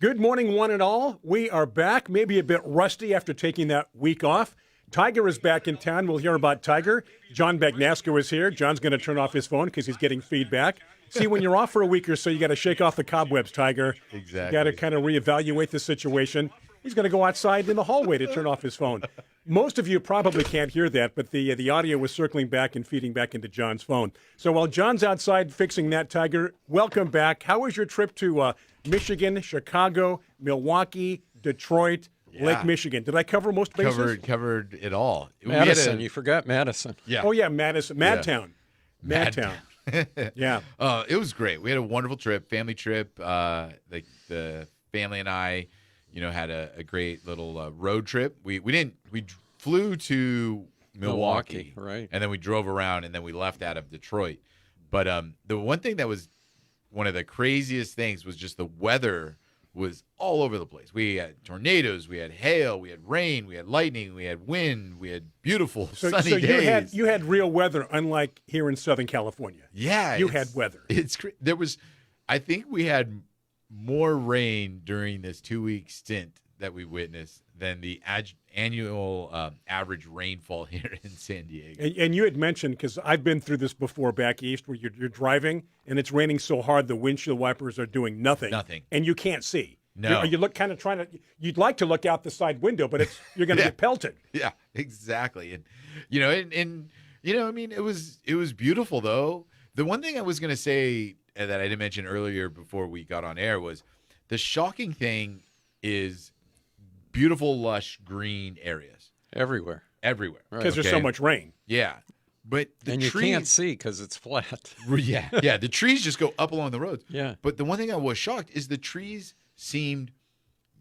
Good morning, one and all. We are back, maybe a bit rusty after taking that week off. Tiger is back in town. We'll hear about Tiger. John Bagnasco is here. John's going to turn off his phone because he's getting feedback. See, when you're off for a week or so, you got to shake off the cobwebs, Tiger. Exactly. You got to kind of reevaluate the situation. He's going to go outside in the hallway to turn off his phone. Most of you probably can't hear that, but the audio was circling back and feeding back into John's phone. So while John's outside fixing that, Tiger, welcome back. How was your trip to Michigan, Chicago, Milwaukee, Detroit, Lake Michigan? Did I cover most bases? Covered it all. Madison, you forgot Madison. Yeah. Oh, yeah, Madison. Madtown. Madtown. Yeah. It was great. We had a wonderful trip, family trip. The family and I, had a great little road trip. We flew to Milwaukee, right? And then we drove around, and then we left out of Detroit. But the one thing that was one of the craziest things was just the weather was all over the place. We had tornadoes, we had hail, we had rain, we had lightning, we had wind, we had beautiful sunny days. You had real weather, unlike here in Southern California. Yeah, you had weather. I think we had more rain during this 2-week stint that we witnessed than the annual average rainfall here in San Diego. And you had mentioned, because I've been through this before back east, where you're driving and it's raining so hard the windshield wipers are doing nothing. Nothing. And you can't see. No. You look kind of you'd like to look out the side window, but you're going to get pelted. Yeah, exactly. And it was beautiful though. The one thing I was going to say that I didn't mention earlier before we got on air was the shocking thing is beautiful, lush green areas Everywhere. Because there's so much rain. Yeah. But you can't see because it's flat. Yeah. The trees just go up along the roads. Yeah. But the one thing I was shocked is the trees seemed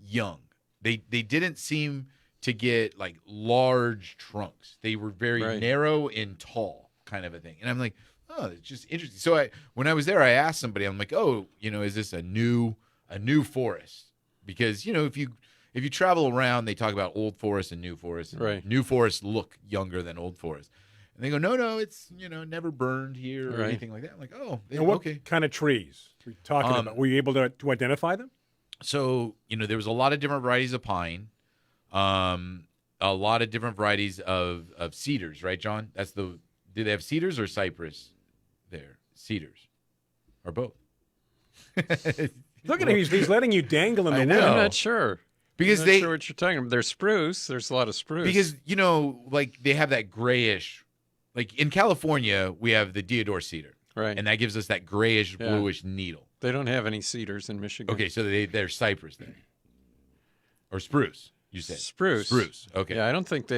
young. They didn't seem to get like large trunks. They were very narrow and tall kind of a thing. And I'm like, oh, it's just interesting. So when I was there, I asked somebody, I'm like, oh, is this a new forest? Because, if you travel around, they talk about old forest and new forest. Right. New forests look younger than old forest. And they go, no, it's, never burned here or anything like that. I'm like, oh, And what okay. kind of trees were you talking about? Were you able to identify them? So, there was a lot of different varieties of pine, a lot of different varieties of cedars, right, John? Do they have cedars or cypress there? Cedars. Or both. Look at him. He's letting you dangle in the wind. I'm not sure. Because I'm not sure what you're talking about. There's spruce. There's a lot of spruce. Because, they have that grayish, like in California, we have the deodar cedar. Right. And that gives us that grayish, bluish needle. They don't have any cedars in Michigan. Okay, so they're cypress then. Or spruce, you said. Spruce. Spruce, okay. Yeah, I don't think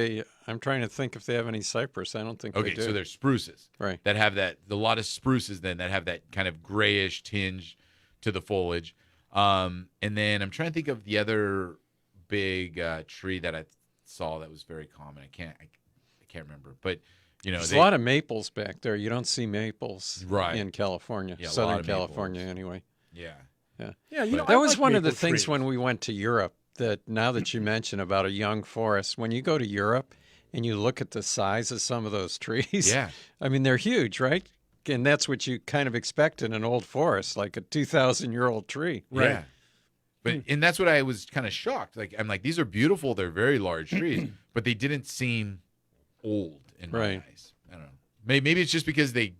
I'm trying to think if they have any cypress. I don't think they do. Okay, so they're spruces. Right. That have a lot of spruces then that have that kind of grayish tinge to the foliage. And then I'm trying to think of the other big tree that I saw that was very common. I can't remember. But, there's a lot of maples back there. You don't see maples in California, Yeah, Southern California anyway. Yeah. Yeah, that was one of the things when we went to Europe that now that you mention about a young forest, when you go to Europe and you look at the size of some of those trees, I mean, they're huge, right? And that's what you kind of expect in an old forest, like a 2,000-year-old tree. Right. Yeah. And that's what I was kind of shocked. Like, I'm like, these are beautiful. They're very large trees, but they didn't seem old in my eyes. I don't know. Maybe it's just because they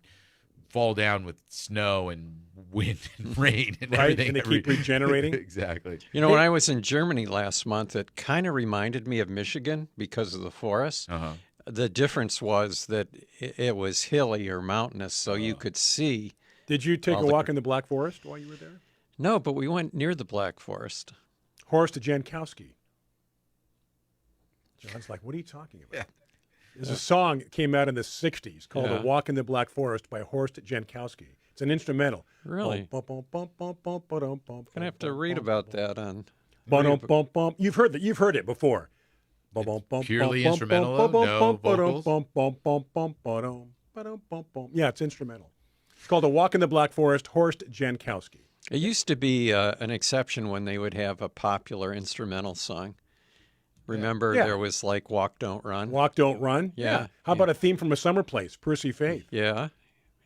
fall down with snow and wind and rain and everything. And they keep regenerating. Exactly. When I was in Germany last month, it kind of reminded me of Michigan because of the forest. Uh-huh. The difference was that it was hilly or mountainous, so you could see. Did you take a walk in the Black Forest while you were there? No, but we went near the Black Forest. Horst Jankowski. John's like, what are you talking about? Yeah. There's a song that came out in the 60s called A Walk in the Black Forest by Horst Jankowski. It's an instrumental. Really? I'm going to have to read about that on... You've heard that. You've heard it before. Purely instrumental, no vocals? Yeah, it's instrumental. It's called A Walk in the Black Forest, Horst Jankowski. It used to be an exception when they would have a popular instrumental song. Remember, there was like Walk, Don't Run. Walk, Don't Run? Yeah. How about a theme from A Summer Place, Percy Faith? Yeah.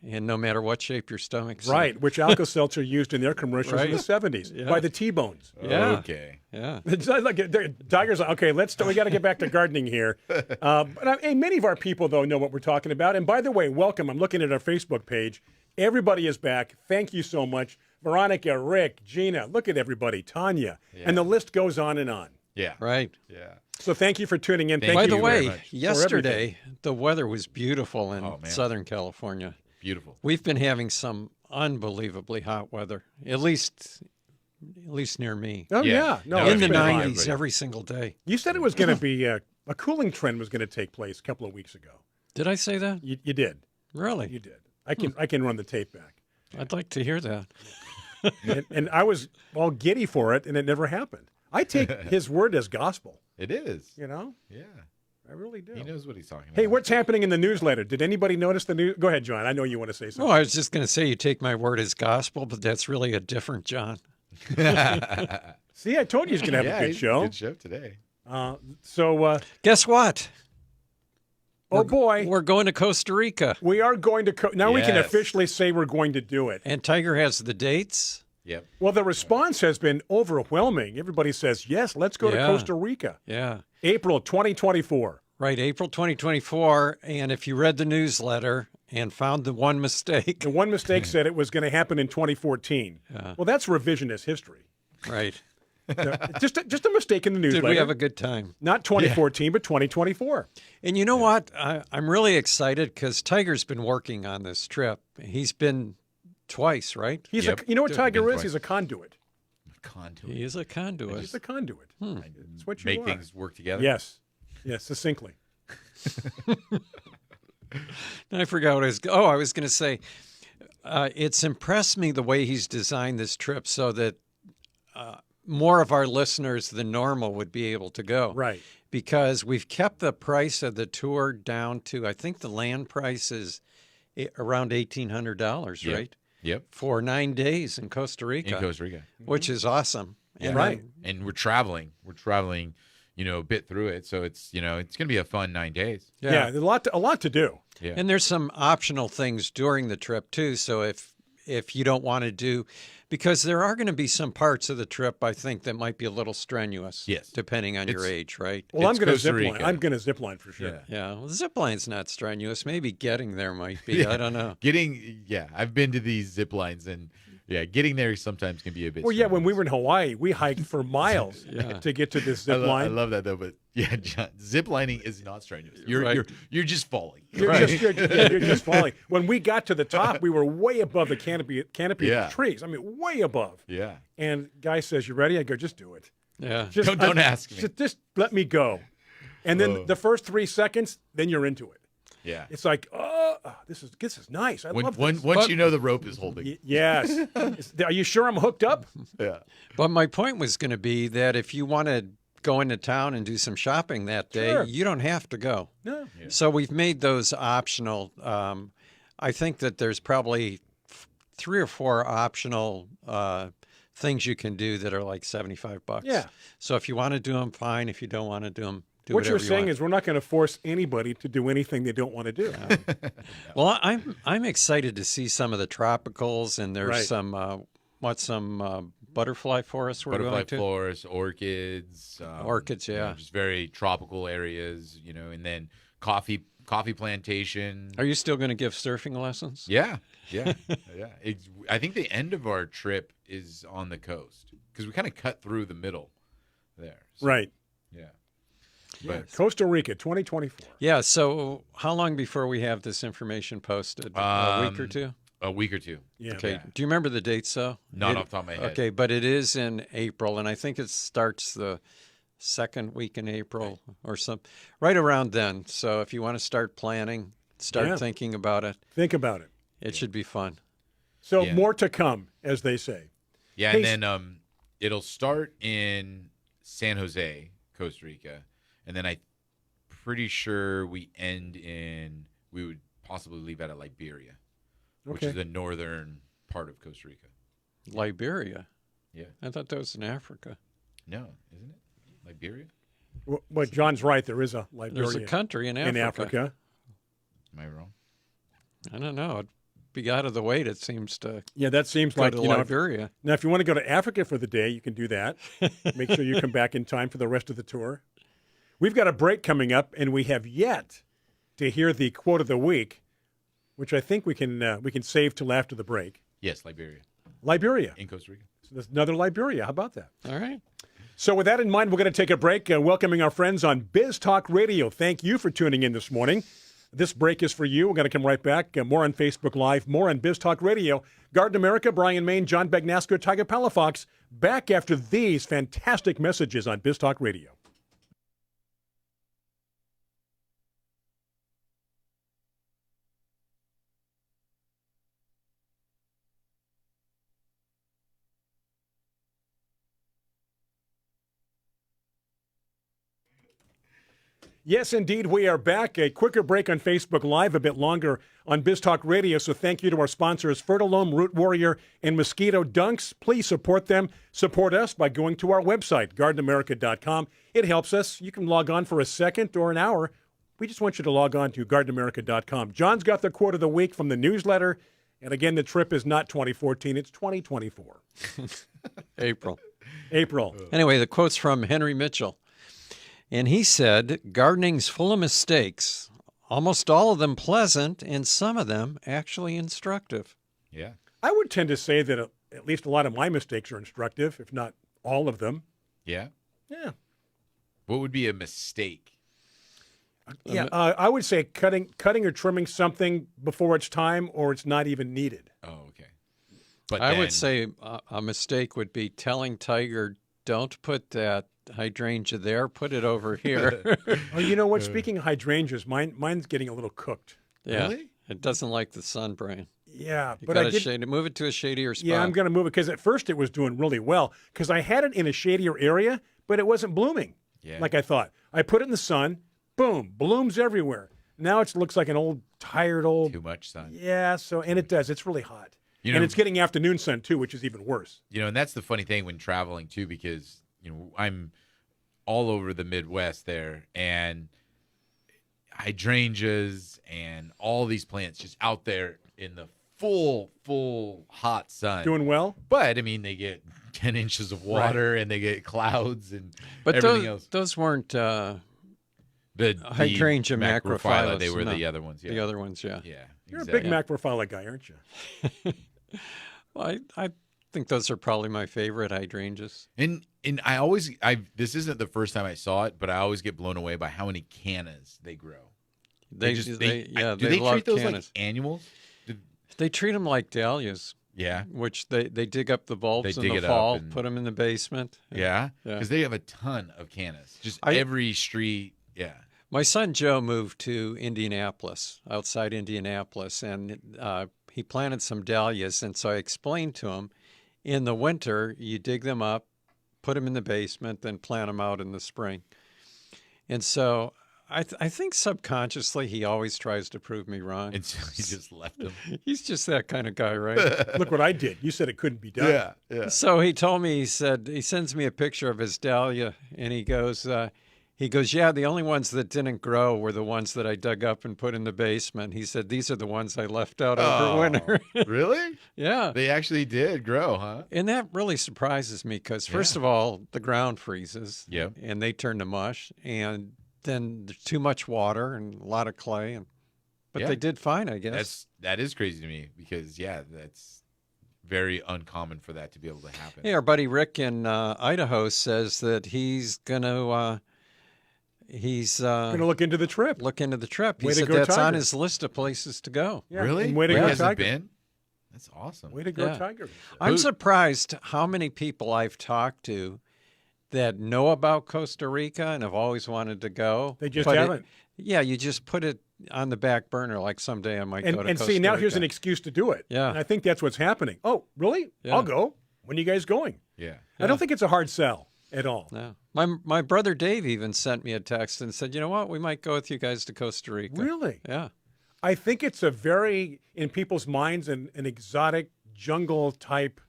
and no matter what shape your stomach's in. Right, which Alka-Seltzer used in their commercials in the 70s by the T-Bones. Yeah. Okay. Yeah. It's like Tiger's like, okay, we got to get back to gardening here. But hey, many of our people, though, know what we're talking about. And by the way, welcome. I'm looking at our Facebook page. Everybody is back. Thank you so much. Veronica, Rick, Gina, look at everybody, Tanya. And the list goes on and on. Yeah. Right. Yeah. So thank you for tuning in. Thank By you the very way, much yesterday the weather was beautiful in Oh, man. Southern California. Beautiful. We've been having some unbelievably hot weather, at least near me. Oh, Yeah. No, No, in it's the been hot. 90s every single day. You said it was going to be a cooling trend was going to take place a couple of weeks ago. Did I say that? You did. Really? You did. I can run the tape back. I'd like to hear that. And I was all giddy for it, and it never happened. I take his word as gospel. It is. You know, Yeah. I really do. He knows what he's talking about. Hey, what's happening in the newsletter? Did anybody notice the news? Go ahead, John. I know you want to say Oh, something. I was just going to say you take my word as gospel, but that's really a different John. See, I told you he's going to have a good show. Good show today. Guess what? Oh boy, We're going to Costa Rica. we are going to. Now we can Yes. officially say we're going to do it. And Tiger has the dates. Yep. Well, the response has been overwhelming. Everybody says yes. Let's go to Yeah. Costa Rica, Yeah. April 2024. Right, April 2024. And if you read the newsletter and found the one mistake, The one mistake said it was going to happen in 2014. Well, that's revisionist history. right. Just a mistake in the newsletter. Did we have a good time? Not 2014, but 2024. And you know what? I'm really excited because Tiger's been working on this trip. He's been twice, right? He's Yep. you know what Tiger Been is? twice. He's a conduit. Contour. He is a conduit. He's a conduit. That's what you Make are. things work together. Yes. Yes, succinctly. I forgot what I was. Oh, I was going to say, it's impressed me the way he's designed this trip so that more of our listeners than normal would be able to go. Right. Because we've kept the price of the tour down to, I think the land price is around $1,800, Yep. right? Yep. For 9 days in Costa Rica, In Costa Rica. which is awesome. And Right. And we're traveling. We're traveling, a bit through it. So it's, it's going to be a fun 9 days. Yeah, there's a lot to do. Yeah. And there's some optional things during the trip too. So if you don't want to do, because there are going to be some parts of the trip I think that might be a little strenuous. Yes. Depending on your It's- age, right? Well, I'm It's going to Costa zip line. Rica. I'm going to zip line for sure. Yeah. Yeah. Well, zip line's not strenuous. Maybe getting there might be. I don't know. I've been to these zip lines and getting there sometimes can be a bit. Well, yeah, when we strenuous. were in Hawaii, we hiked for miles to get to this zip I line. love that though, but John, zip lining is not strenuous. You're Right. you're just falling. You're just falling. When we got to the top, we were way above the canopy Yeah. of trees. I mean, way above. Yeah. And guy says, "You ready?" I go, "Just do it. Yeah. Just Don't ask me. Just let me go." And then the first 3 seconds, then you're into it. Yeah. It's like, oh, this is nice. I love this. Once you know the rope is holding. Yes. Are you sure I'm hooked up? Yeah. But my point was going to be that if you want to go into town and do some shopping that day, Sure. you don't have to go. No. So we've made those optional. I think that there's probably 3 or 4 optional things you can do that are like $75. Yeah. So if you want to do them, fine. If you don't want to do them, do What whatever you're you saying want. is we're not going to force anybody to do anything they don't want to do. Well, I'm excited to see some of the tropicals, and there's Right. some butterfly forests we're Butterfly going to. florists, orchids. Orchids, yeah. Just very tropical areas, and then coffee plantation. Are you still going to give surfing lessons? Yeah. Yeah. I think the end of our trip is on the coast because we kind of cut through the middle there. So, Right. Yeah. But Costa Rica, 2024. Yeah. So how long before we have this information posted? A week or two? A week or two. Yeah. Okay. Yeah. Do you remember the dates, though? Not off the top of my head. Okay, but it is in April, and I think it starts the second week in April or something, right around then. So if you want to start planning, start thinking about it. Think about it. It should be fun. So Yeah. more to come, as they say. Yeah, Hey, and then it'll start in San Jose, Costa Rica, and then I'm pretty sure we would possibly leave out at Liberia, which Okay. is the northern part of Costa Rica. Liberia. Yeah. I thought that was in Africa. No, isn't it? Liberia? But John's right. There is a Liberia There's a country in Africa. in Africa. Am I wrong? I don't know. It'd be out of the weight, it seems to. Yeah, that seems go like to Liberia. Now, if you want to go to Africa for the day, you can do that. Make sure you come back in time for the rest of the tour. We've got a break coming up, and we have yet to hear the quote of the week, which I think we can save till after the break. Yes, Liberia. Liberia. In Costa Rica. So there's another Liberia. How about that? All right. So with that in mind, we're going to take a break, welcoming our friends on Biz Talk Radio. Thank you for tuning in this morning. This break is for you. We're going to come right back. More on Facebook Live, more on Biz Talk Radio. Garden America, Brian Main, John Bagnasco, Tiger Palafox, back after these fantastic messages on Biz Talk Radio. Yes, indeed, we are back. A quicker break on Facebook Live, a bit longer on Biz Talk Radio. So thank you to our sponsors, Fertilome, Root Warrior, and Mosquito Dunks. Please support them. Support us by going to our website, gardenamerica.com. It helps us. You can log on for a second or an hour. We just want you to log on to gardenamerica.com. John's got the quote of the week from the newsletter. And again, the trip is not 2014, it's 2024. April. Anyway, the quote's from Henry Mitchell. And he said, gardening's full of mistakes, almost all of them pleasant, and some of them actually instructive. Yeah. I would tend to say that at least a lot of my mistakes are instructive, if not all of them. Yeah? Yeah. What would be a mistake? Yeah, I would say cutting or trimming something before it's time or it's not even needed. Oh, okay. But I would say a mistake would be telling Tiger, don't put that hydrangea there, put it over here. Oh, you know what? Speaking of hydrangeas, mine's getting a little cooked. Yeah, really? It doesn't like the sun, Brian. Yeah, but I did move it to a shadier spot. Yeah, I'm going to move it because at first it was doing really well because I had it in a shadier area, but it wasn't blooming like I thought. I put it in the sun, boom, blooms everywhere. Now it looks like an tired old. Too much sun. Yeah, and it does. It's really hot. And it's getting afternoon sun too, which is even worse. And that's the funny thing when traveling too, because I'm all over the Midwest there, and hydrangeas and all these plants just out there in the full hot sun. Doing well? But, I mean, they get 10 inches of water and they get clouds and everything else. Those weren't the hydrangea macrophylla. They were the other ones. Yeah. The other ones, yeah. Yeah. You're a big macrophylla guy, aren't you? Well, I think those are probably my favorite hydrangeas. And this isn't the first time I saw it, but I always get blown away by how many cannas they grow. Do they treat those cannas like annuals? They treat them like dahlias. Yeah. Which they dig up the bulbs in the fall, put them in the basement. Yeah. Because they have a ton of cannas. Just every street. Yeah. My son Joe moved to Indianapolis, outside Indianapolis, and he planted some dahlias. And so I explained to him, in the winter, you dig them up, put them in the basement, then plant them out in the spring. And so I think subconsciously he always tries to prove me wrong. And so he just left them. He's just that kind of guy, right? Look what I did. You said it couldn't be done. Yeah. So he told me, he sends me a picture of his dahlia, and he goes, yeah, the only ones that didn't grow were the ones that I dug up and put in the basement. He said, these are the ones I left out over winter. Really? Yeah. They actually did grow, huh? And that really surprises me because, first of all, the ground freezes. Yeah. And they turn to mush. And then there's too much water and a lot of clay. But they did fine, I guess. That is crazy to me because, that's very uncommon for that to be able to happen. Hey, our buddy Rick in Idaho says that he's going to... He's going to look into the trip. He said that's on his list of places to go. Yeah. Really? And way to go, Tiger. Been? That's awesome. Way to go, Tiger. I'm surprised how many people I've talked to that know about Costa Rica and have always wanted to go. They just haven't. You just put it on the back burner like someday I might go to Costa Rica. And see, now here's an excuse to do it. Yeah. And I think that's what's happening. Oh, really? Yeah. I'll go. When are you guys going? Yeah. I don't think it's a hard sell at all. No. My brother Dave even sent me a text and said, you know what, we might go with you guys to Costa Rica. Really? Yeah. I think it's a very, in people's minds, an exotic jungle type,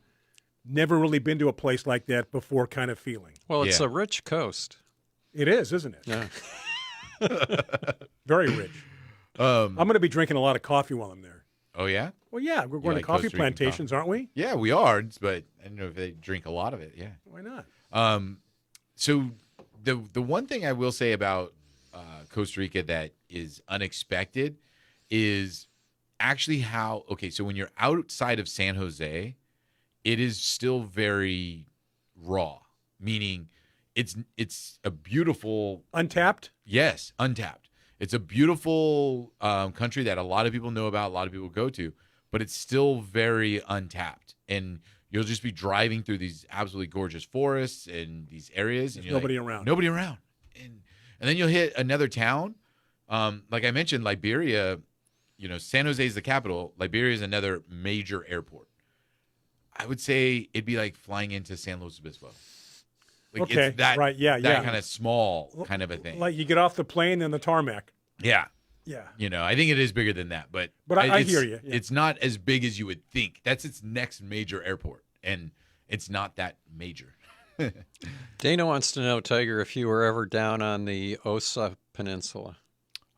never really been to a place like that before kind of feeling. Well, it's a rich coast. It is, isn't it? Yeah. Very rich. I'm going to be drinking a lot of coffee while I'm there. Oh, yeah? Well, yeah, we're going to coffee Costa Rican plantations, aren't we? Yeah, we are, but I don't know if they drink a lot of it. Yeah. Why not? So the one thing I will say about Costa Rica that is unexpected is actually how, okay, so when you're outside of San Jose, it is still very raw, meaning it's a beautiful... Untapped? Yes, untapped. It's a beautiful country that a lot of people know about, a lot of people go to, but it's still very untapped. And you'll just be driving through these absolutely gorgeous forests and these areas. There's and you're nobody around. Nobody around. And then you'll hit another town. Like I mentioned, Liberia, San Jose is the capital. Liberia is another major airport. I would say it'd be like flying into San Luis Obispo. Like okay, it's that, right, yeah, that kind of small kind of a thing. Like you get off the plane and the tarmac. Yeah. Yeah. I think it is bigger than that, but I hear you. Yeah. It's not as big as you would think. That's its next major airport, and it's not that major. Dana wants to know, Tiger, if you were ever down on the Osa Peninsula.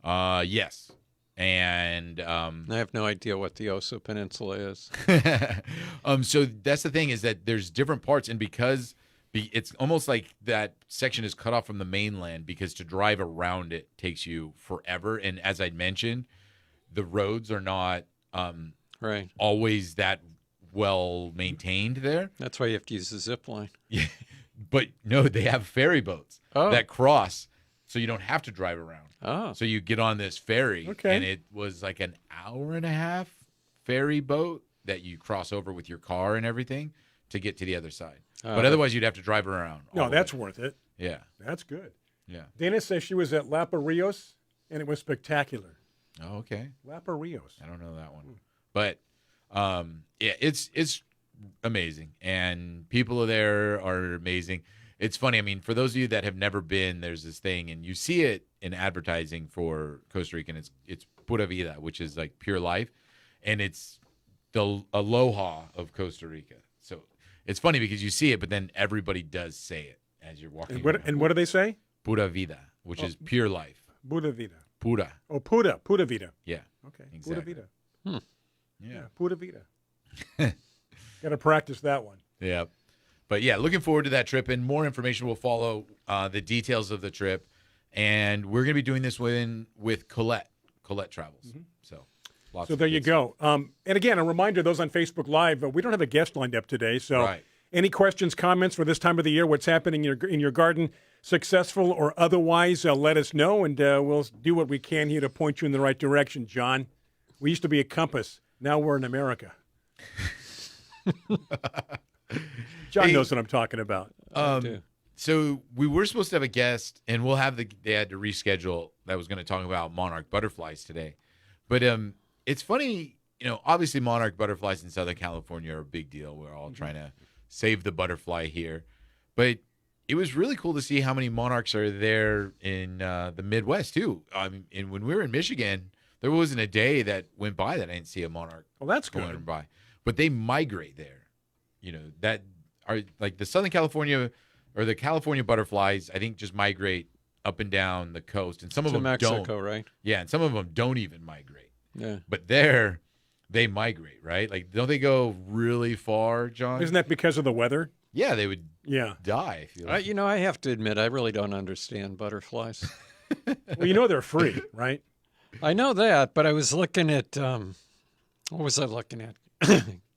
Yes. And I have no idea what the Osa Peninsula is. So that's the thing, is that there's different parts, and because it's almost like that section is cut off from the mainland, because to drive around it takes you forever. And as I mentioned, the roads are not right always that well maintained there. That's why you have to use the zip line. Yeah, but no, they have ferry boats that cross, so you don't have to drive around. Oh, so you get on this ferry, and it was like an hour and a half ferry boat that you cross over with your car and everything to get to the other side. But otherwise, you'd have to drive around. No, that's worth it. Yeah. That's good. Yeah. Dana says she was at Lapa Rios, and it was spectacular. Oh, okay. Lapa Rios. I don't know that one. But, yeah, it's amazing. And people there are amazing. It's funny. I mean, for those of you that have never been, there's this thing, and you see it in advertising for Costa Rica, and it's Pura Vida, which is like pure life. And it's the aloha of Costa Rica. So it's funny because you see it, but then everybody does say it as you're walking. And what do they say? Pura Vida, which is pure life. Pura Vida. Pura. Oh, Pura Vida. Yeah. Okay. Exactly. Pura Vida. Yeah. Pura Vida. Got to practice that one. Yeah. But yeah, looking forward to that trip, and more information will follow, the details of the trip. And we're going to be doing this with Colette. Colette Travels. Mm-hmm. So there you go. And again, a reminder, those on Facebook Live, we don't have a guest lined up today. So any questions, comments for this time of the year, what's happening in your garden, successful or otherwise, let us know, and we'll do what we can here to point you in the right direction, John. We used to be a compass. Now we're in America. John knows what I'm talking about. So we were supposed to have a guest, and they had to reschedule. That was going to talk about monarch butterflies today. But it's funny, obviously monarch butterflies in Southern California are a big deal. We're all trying to save the butterfly here. But it was really cool to see how many monarchs are there in the Midwest, too. And when we were in Michigan, there wasn't a day that went by that I didn't see a monarch. Well, that's going good. by. But they migrate there. That are like the Southern California or the California butterflies, I think, just migrate up and down the coast. And some of them Mexico, don't. Right? Yeah, and some of them don't even migrate. Yeah. But there, they migrate, right? Like, don't they go really far, John? Isn't that because of the weather? Yeah, they would die. I feel like. I have to admit, I really don't understand butterflies. Well, they're free, right? I know that, but I was looking at, what was I looking at?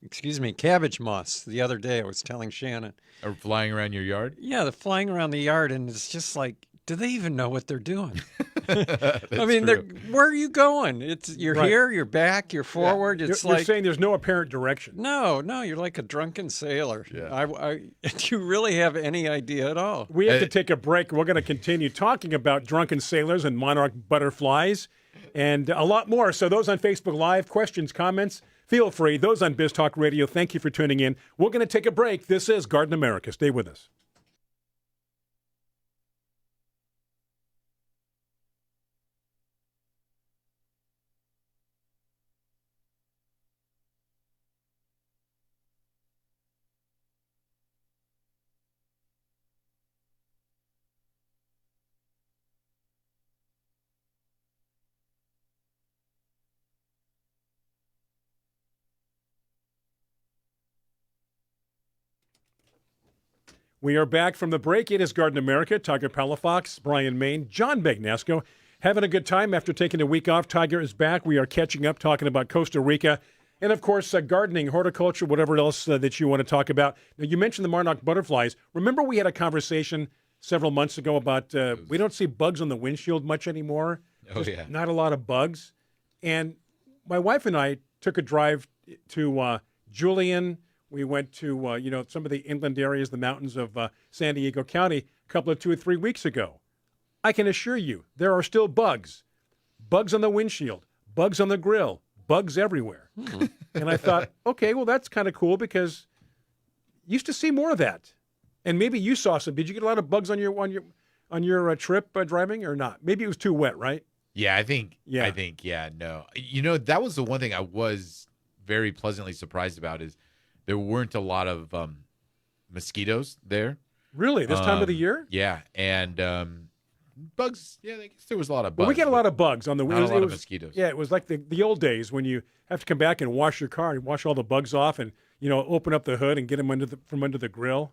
Excuse me, cabbage moths the other day. I was telling Shannon. Are flying around your yard? Yeah, they're flying around the yard, and it's just like, do they even know what they're doing? I mean, where are you going? You're here, you're back, you're forward. Yeah. It's you're saying there's no apparent direction. No, you're like a drunken sailor. Yeah. Do you really have any idea at all? We have to take a break. We're going to continue talking about drunken sailors and monarch butterflies and a lot more. So those on Facebook Live, questions, comments, feel free. Those on Biz Talk Radio, thank you for tuning in. We're going to take a break. This is Garden America. Stay with us. We are back from the break. It is Garden America. Tiger Palafox, Brian Main, John Bagnasco. Having a good time after taking a week off. Tiger is back. We are catching up, talking about Costa Rica. And, of course, gardening, horticulture, whatever else that you want to talk about. Now, you mentioned the monarch butterflies. Remember we had a conversation several months ago about we don't see bugs on the windshield much anymore. Oh, yeah. Not a lot of bugs. And my wife and I took a drive to Julian. We went to, some of the inland areas, the mountains of San Diego County a couple of 2 or 3 weeks ago. I can assure you there are still bugs. Bugs on the windshield, bugs on the grill, bugs everywhere. And I thought, okay, well, that's kind of cool because used to see more of that. And maybe you saw some. Did you get a lot of bugs on your trip driving or not? Maybe it was too wet, right? Yeah, I think, no. That was the one thing I was very pleasantly surprised about is there weren't a lot of mosquitoes there. Really? This time of the year? Yeah, and bugs, I guess there was a lot of bugs. Well, we get a lot of bugs on the not a lot of mosquitoes. Yeah, it was like the old days when you have to come back and wash your car and wash all the bugs off and, open up the hood and get them from under the grill.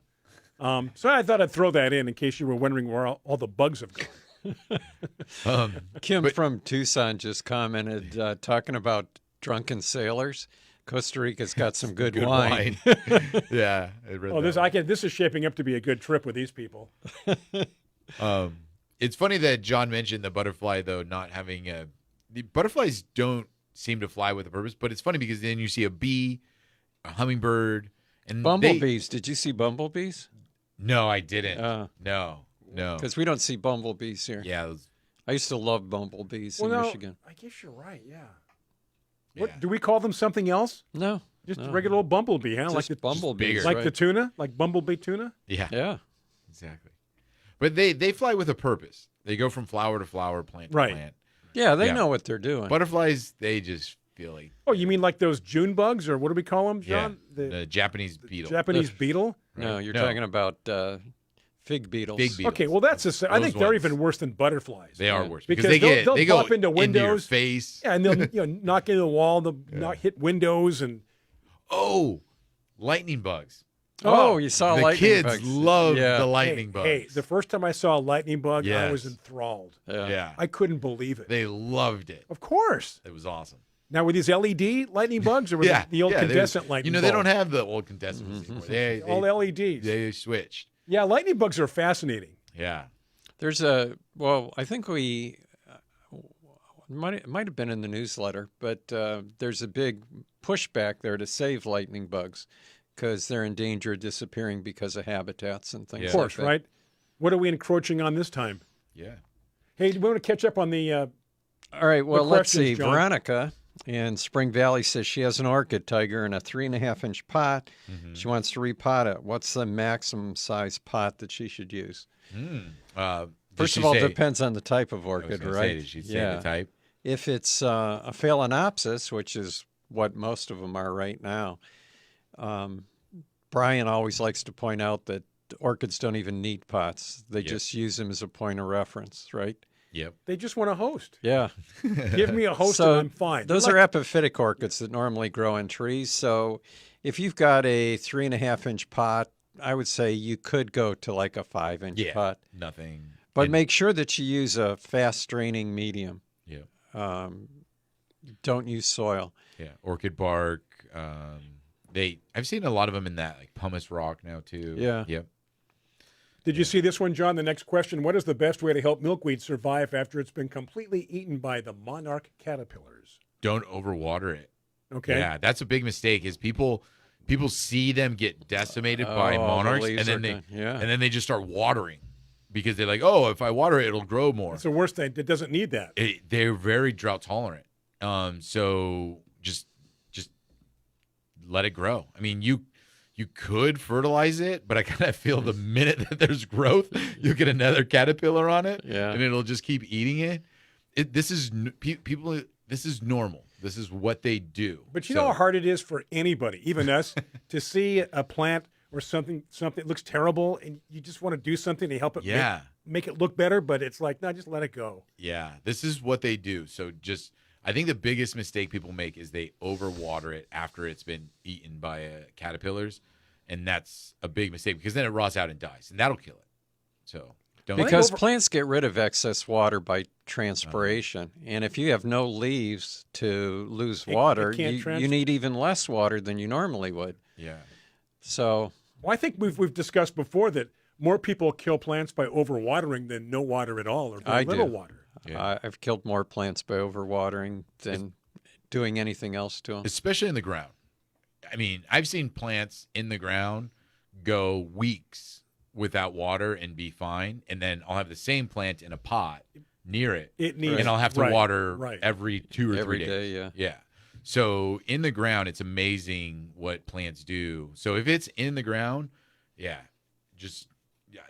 So I thought I'd throw that in case you were wondering where all the bugs have gone. Kim from Tucson just commented, talking about drunken sailors. Costa Rica's got some good wine. Yeah. This is shaping up to be a good trip with these people. It's funny that John mentioned the butterfly, though, not having the butterflies don't seem to fly with a purpose, but it's funny because then you see a bee, a hummingbird, and bumblebees. Did you see bumblebees? No, I didn't. No. Because we don't see bumblebees here. Yeah. I used to love bumblebees in Michigan. I guess you're right, yeah. What, do we call them something else? No. Just a regular old bumblebee, huh? Just like bumblebees. Like the tuna? Like bumblebee tuna? Yeah. Exactly. But they fly with a purpose. They go from flower to flower, plant to plant. Yeah, they know what they're doing. Butterflies, they just feel like... Oh, you mean like those June bugs, or what do we call them, John? Yeah, the Japanese beetle. Japanese beetle? No, you're talking about fig beetles. Fig beetles. Okay, well, I think they're even worse than butterflies. They are worse. Because they'll go pop into windows. Into your face. Yeah, and they'll knock into the wall, they'll hit windows. And oh, lightning bugs. Oh, you saw lightning bugs. The kids love the lightning bugs. Hey, the first time I saw a lightning bug, I was enthralled. Yeah. I couldn't believe it. They loved it. Of course. It was awesome. Now, were these LED lightning bugs or were the old incandescent lightning bugs? They don't have the old incandescent ones anymore. All LEDs. They switched. Yeah, lightning bugs are fascinating. Yeah. There's I think we might have been in the newsletter, but there's a big pushback there to save lightning bugs because they're in danger of disappearing because of habitats and things like that. Of course, right? What are we encroaching on this time? Yeah. Hey, do we want to catch up on the all right, well, let's see. John? Veronica in Spring Valley says she has an orchid, Tiger, in a 3.5-inch pot. Mm-hmm. She wants to repot it. What's the maximum size pot that she should use? First of all, it depends on the type of orchid, right? Did she say the type? If it's a phalaenopsis, which is what most of them are right now, Brian always likes to point out that orchids don't even need pots. They just use them as a point of reference, right? Yep. They just want a host. Yeah. Give me a host and I'm fine. Those are epiphytic orchids that normally grow in trees. So if you've got a 3.5-inch pot, I would say you could go to like a 5-inch pot. Nothing. But make sure that you use a fast draining medium. Yeah. Don't use soil. Yeah. Orchid bark. I've seen a lot of them in that like pumice rock now too. Yeah. Yep. Did you see this one, John? The next question: what is the best way to help milkweed survive after it's been completely eaten by the monarch caterpillars? Don't overwater it. Okay. Yeah, that's a big mistake. Is people see them get decimated by monarchs, and then they just start watering because they're like, oh, if I water it, it'll grow more. It's the worst thing. It doesn't need that. They're very drought tolerant. So just let it grow. I mean, you could fertilize it, but I kind of feel the minute that there's growth, you'll get another caterpillar on it, and it'll just keep eating it. This is normal. This is what they do. But you know how hard it is for anybody, even us, to see a plant or something that looks terrible, and you just want to do something to help it make it look better, but it's like, no, just let it go. Yeah, this is what they do. So I think the biggest mistake people make is they overwater it after it's been eaten by caterpillars, And that's a big mistake because then it rots out and dies, and that'll kill it. So don't. Because plants get rid of excess water by transpiration. And if you have no leaves to lose water, you need even less water than you normally would. Yeah. So. Well, I think we've discussed before that more people kill plants by overwatering than no water at all or very little water. Yeah. I've killed more plants by overwatering than doing anything else to them. Especially in the ground. I mean, I've seen plants in the ground go weeks without water and be fine, and then I'll have the same plant in a pot near it, and I'll have to water every 2 or 3 days. Every day, yeah. So in the ground, it's amazing what plants do. So if it's in the ground,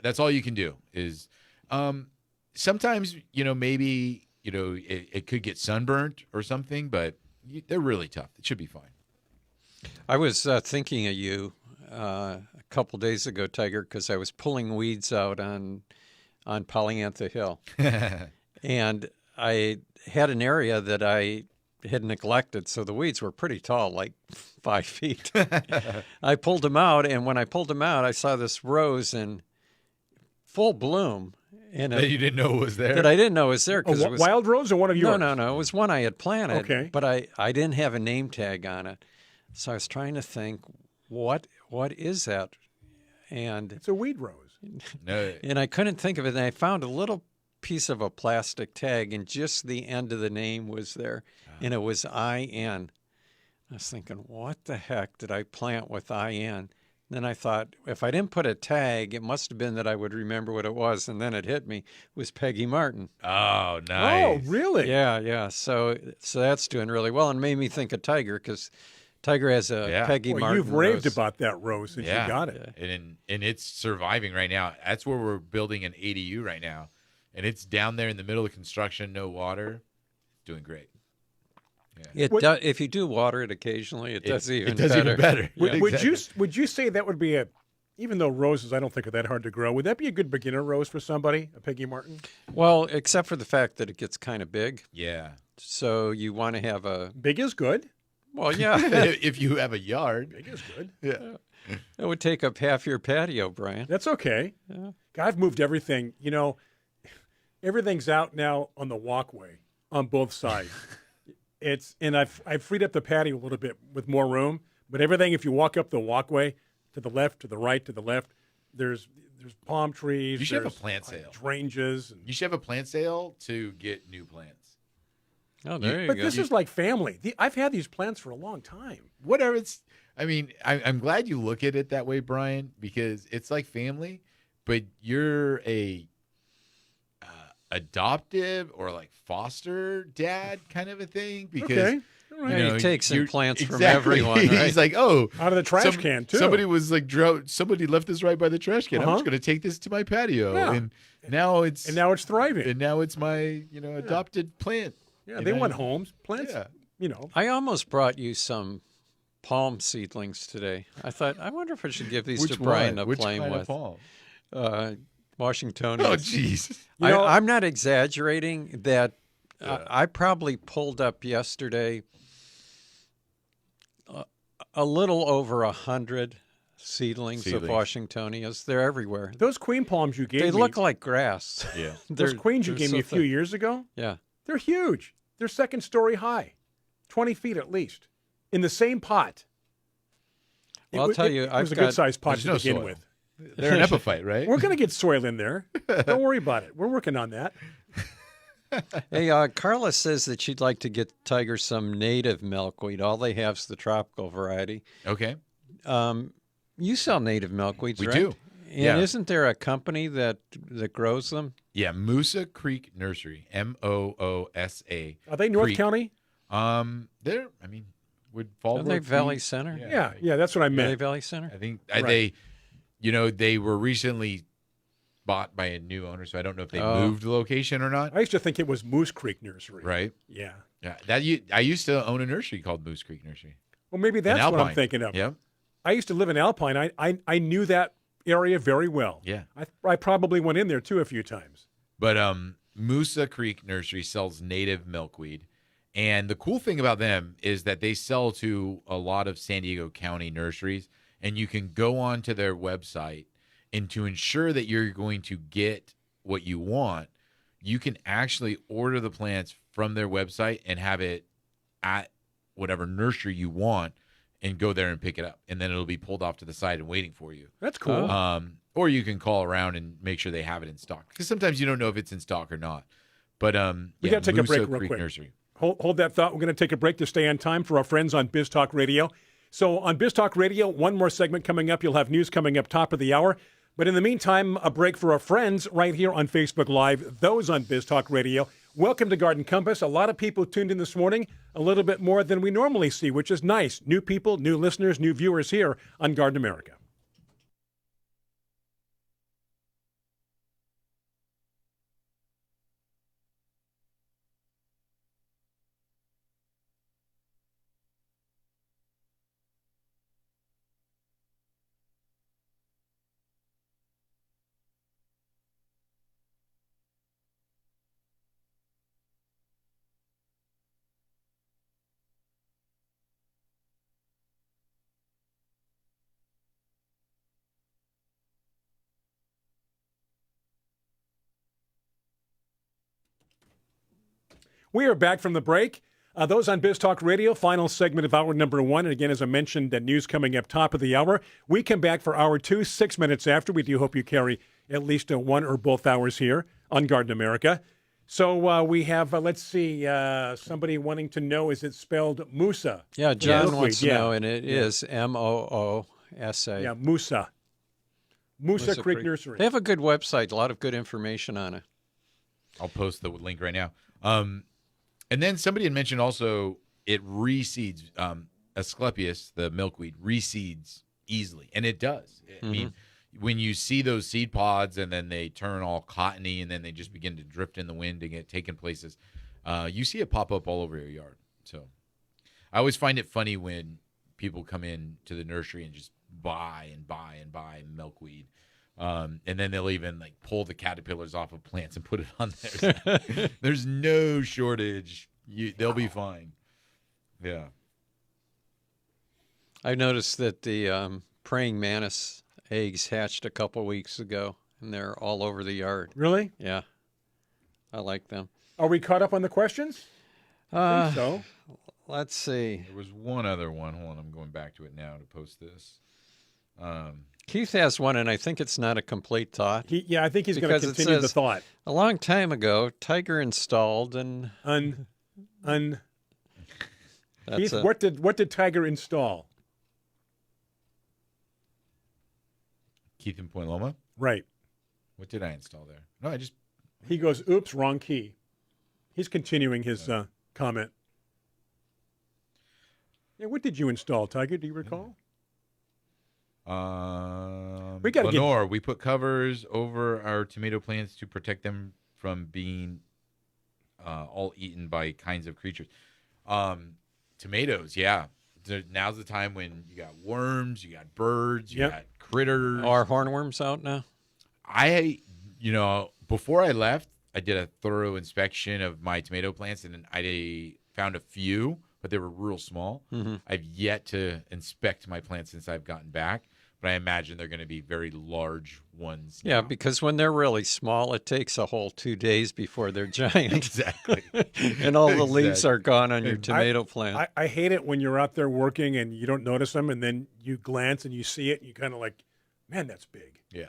that's all you can do. Is sometimes maybe it could get sunburnt or something, but they're really tough. It should be fine. I was thinking of you a couple days ago, Tiger, because I was pulling weeds out on Polyantha Hill. And I had an area that I had neglected, so the weeds were pretty tall, like 5 feet. I pulled them out, and when I pulled them out, I saw this rose in full bloom. That you didn't know was there? That I didn't know was there. It was wild rose or one of yours? No. It was one I had planted, okay. But I didn't have a name tag on it. So I was trying to think, what is that? And it's a weed rose. No. And I couldn't think of it. And I found a little piece of a plastic tag, and just the end of the name was there, and it was IN. I was thinking, what the heck did I plant with IN? Then I thought, if I didn't put a tag, it must have been that I would remember what it was, and then it hit me. It was Peggy Martin. Oh, nice. Oh, really? Yeah. So that's doing really well, and made me think of Tiger, because Tiger has a Peggy Martin you've raved rose. about that rose since you got it. And it's surviving right now. That's where we're building an ADU right now. And it's down there in the middle of construction, no water. Doing great. Yeah. If you do water it occasionally, it does even better. Yeah, would you say that would be even though roses I don't think are that hard to grow, would that be a good beginner rose for somebody, a Peggy Martin? Well, except for the fact that it gets kind of big. Yeah. So you want to have a... Big is good. Well, yeah. If you have a yard. Big is good. Yeah. It would take up half your patio, Brian. That's okay. Yeah. I've moved everything. Everything's out now on the walkway on both sides. I've freed up the patio a little bit with more room, but everything, if you walk up the walkway to the left, to the right, to the left, there's palm trees. You should have a plant sale. Hydrangeas. You should have a plant sale to get new plants. Oh, there you go. But this is like family. I've had these plants for a long time. Whatever. I'm glad you look at it that way, Brian, because it's like family, but you're a adoptive or like foster dad kind of a thing, because okay. Right. He takes in plants from everyone. Right? He's like, out of the trash can too. Somebody was like, somebody left this right by the trash can. I'm just going to take this to my patio, and now it's thriving, and now it's my adopted plant. Yeah, they want homes, plants. Yeah. I almost brought you some palm seedlings today. I thought, I wonder if I should give these to Brian to play with. Palm? Washingtonians. Oh, jeez. I'm not exaggerating that. I probably pulled up yesterday a little over 100 seedlings of Washingtonias. They're everywhere. Those queen palms you gave me. They look like grass. Yeah. Those queens you gave me a few years ago. Yeah. They're huge. They're second story high, 20 feet at least, in the same pot. Well, I'll tell you, it was a good sized pot to begin with. They're an epiphyte, right? We're going to get soil in there. Don't worry about it. We're working on that. Hey, Carla says that she'd like to get Tiger some native milkweed. All they have is the tropical variety. Okay. You sell native milkweeds, right? We do. And isn't there a company that grows them? Yeah, Moosa Creek Nursery, Moosa. Are they North County? Would Fallbrook they Valley Center? Yeah, that's what I meant. Are they Valley Center? I think they were recently bought by a new owner, so I don't know if they moved the location or not. I used to think it was Moose Creek Nursery. Right? Yeah. Yeah. I used to own a nursery called Moose Creek Nursery. Well, maybe that's what I'm thinking of. Yeah. I used to live in Alpine. I knew that area very well. Yeah. I probably went in there too a few times. But Moosa Creek Nursery sells native milkweed. And the cool thing about them is that they sell to a lot of San Diego County nurseries. and you can go onto their website, and to ensure that you're going to get what you want, you can actually order the plants from their website and have it at whatever nursery you want and go there and pick it up. And then it'll be pulled off to the side and waiting for you. That's cool. Or you can call around and make sure they have it in stock. Because sometimes you don't know if it's in stock or not. But we got to take a break real Creek quick. Nursery. Hold that thought. We're going to take a break to stay on time for our friends on Biz Talk Radio. So on Biz Talk Radio, one more segment coming up. You'll have news coming up top of the hour. But in the meantime, a break for our friends right here on Facebook Live, those on Biz Talk Radio. Welcome to Garden Compass. A lot of people tuned in this morning, a little bit more than we normally see, which is nice. New people, new listeners, new viewers here on Garden America. We are back from the break. Those on Biz Talk Radio, final segment of hour number 1. And again, as I mentioned, news coming up top of the hour. We come back for hour 2, 6 minutes after. We do hope you carry at least 1 or both hours here on Garden America. So we have, let's see, somebody wanting to know, is it spelled Musa? Yeah, John wants to know, and it is Moosa. Yeah, Musa. Musa Creek Nursery. They have a good website, a lot of good information on it. I'll post the link right now. And then somebody had mentioned also it reseeds, Asclepius, the milkweed, reseeds easily. And it does. I mean, when you see those seed pods and then they turn all cottony and then they just begin to drift in the wind and get taken places, you see it pop up all over your yard. So I always find it funny when people come in to the nursery and just buy and buy and buy milkweed. And then they'll even like pull the caterpillars off of plants and put it on there. There's no shortage. They'll be fine. Yeah. I noticed that the praying mantis eggs hatched a couple weeks ago, and they're all over the yard. Really? Yeah. I like them. Are we caught up on the questions? I think so. Let's see. There was one other one. Hold on, I'm going back to it now to post this. Keith has one, and I think it's not a complete thought. I think he's going to continue the thought. A long time ago, Tiger installed and Keith, what did Tiger install? Keith in Point Loma? Right. What did I install there? No, He goes, oops, wrong key. He's continuing his comment. Yeah, what did you install, Tiger? Do you recall? We got Lenore. We put covers over our tomato plants to protect them from being all eaten by kinds of creatures. Tomatoes, yeah. Now's the time when you got worms, you got birds, you got critters. Are hornworms out now? Before I left, I did a thorough inspection of my tomato plants, and I found a few, but they were real small. Mm-hmm. I've yet to inspect my plants since I've gotten back, but I imagine they're going to be very large ones now. Yeah, because when they're really small, it takes a whole 2 days before they're giant. Exactly. And all the leaves are gone on your tomato plant. I hate it when you're out there working and you don't notice them, and then you glance and you see it, and you kind of like, man, that's big. Yeah.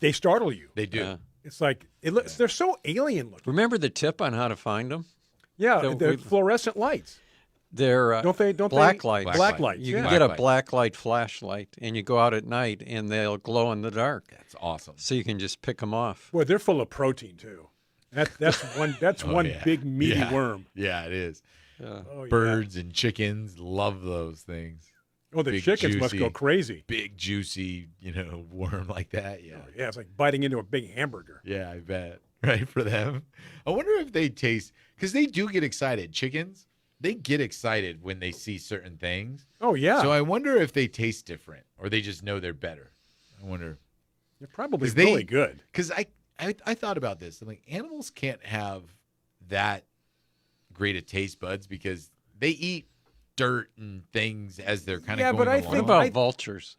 They startle you. They do. Yeah. It's like, they're so alien looking. Remember the tip on how to find them? Yeah, the fluorescent lights. They're don't they black lights. Black lights. You can get a black light flashlight, and you go out at night, and they'll glow in the dark. That's awesome. So you can just pick them off. Boy, they're full of protein too. That's one. That's one big meaty worm. Yeah, it is. Yeah. Birds and chickens love those things. Oh, the chickens must go crazy. Big juicy, worm like that. Yeah. Oh, yeah, it's like biting into a big hamburger. Yeah, I bet. Right for them. I wonder if they taste, because they do get excited. Chickens. They get excited when they see certain things. Oh, yeah. So I wonder if they taste different or they just know they're better. I wonder. They're probably really good. Because I thought about this. I'm like, animals can't have that great of taste buds because they eat dirt and things as they're kind of going along. What about vultures?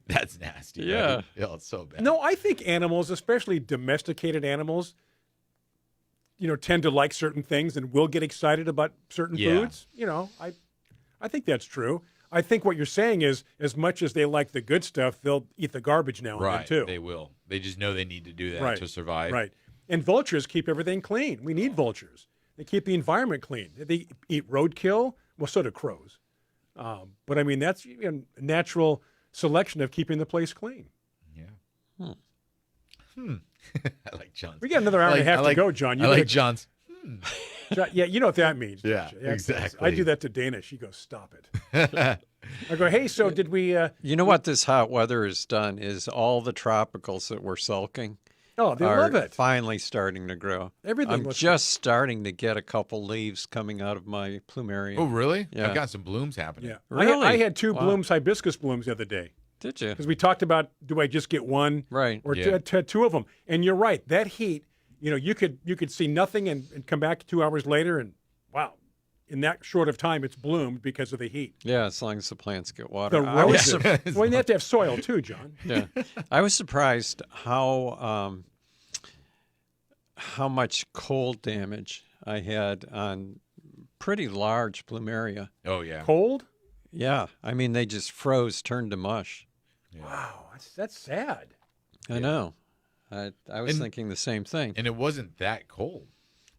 That's nasty. Yeah. Right? Oh, it's so bad. No, I think animals, especially domesticated animals, tend to like certain things and will get excited about certain foods. I think that's true. I think what you're saying is, as much as they like the good stuff, they'll eat the garbage now and then too. They will. They just know they need to do that Right. to survive. Right. And vultures keep everything clean. We need vultures. They keep the environment clean. They eat roadkill. Well, so do crows. But I mean, that's a natural selection of keeping the place clean. Yeah. I like John's. We got another hour and a half to go, John. I like John's. John, yeah, you know what that means. Yeah, don't you? exactly. I do that to Dana. She goes, "Stop it." I go, "Hey, so did we?" You know what this hot weather has done is all the tropicals that were sulking Oh, they are love it. finally starting to grow. Everything I'm looks just starting to get a couple leaves coming out of my plumeria. Oh, really? Yeah. I've got some blooms happening. Yeah, Really? I had two Wow. blooms, hibiscus blooms, the other day Did you? because we talked about do I just get one Right. or Yeah. two of them? And you're right. That heat, you could see nothing and come back 2 hours later and wow, in that short of time it's bloomed because of the heat. Yeah, as long as the plants get water. The I was roses. Well, you have to have soil too, John. yeah. I was surprised how much cold damage I had on pretty large plumeria. Oh, yeah. Cold? Yeah, I mean they just froze, turned to mush. Wow, that's sad. I know. I was And- thinking the same thing. And it wasn't that cold,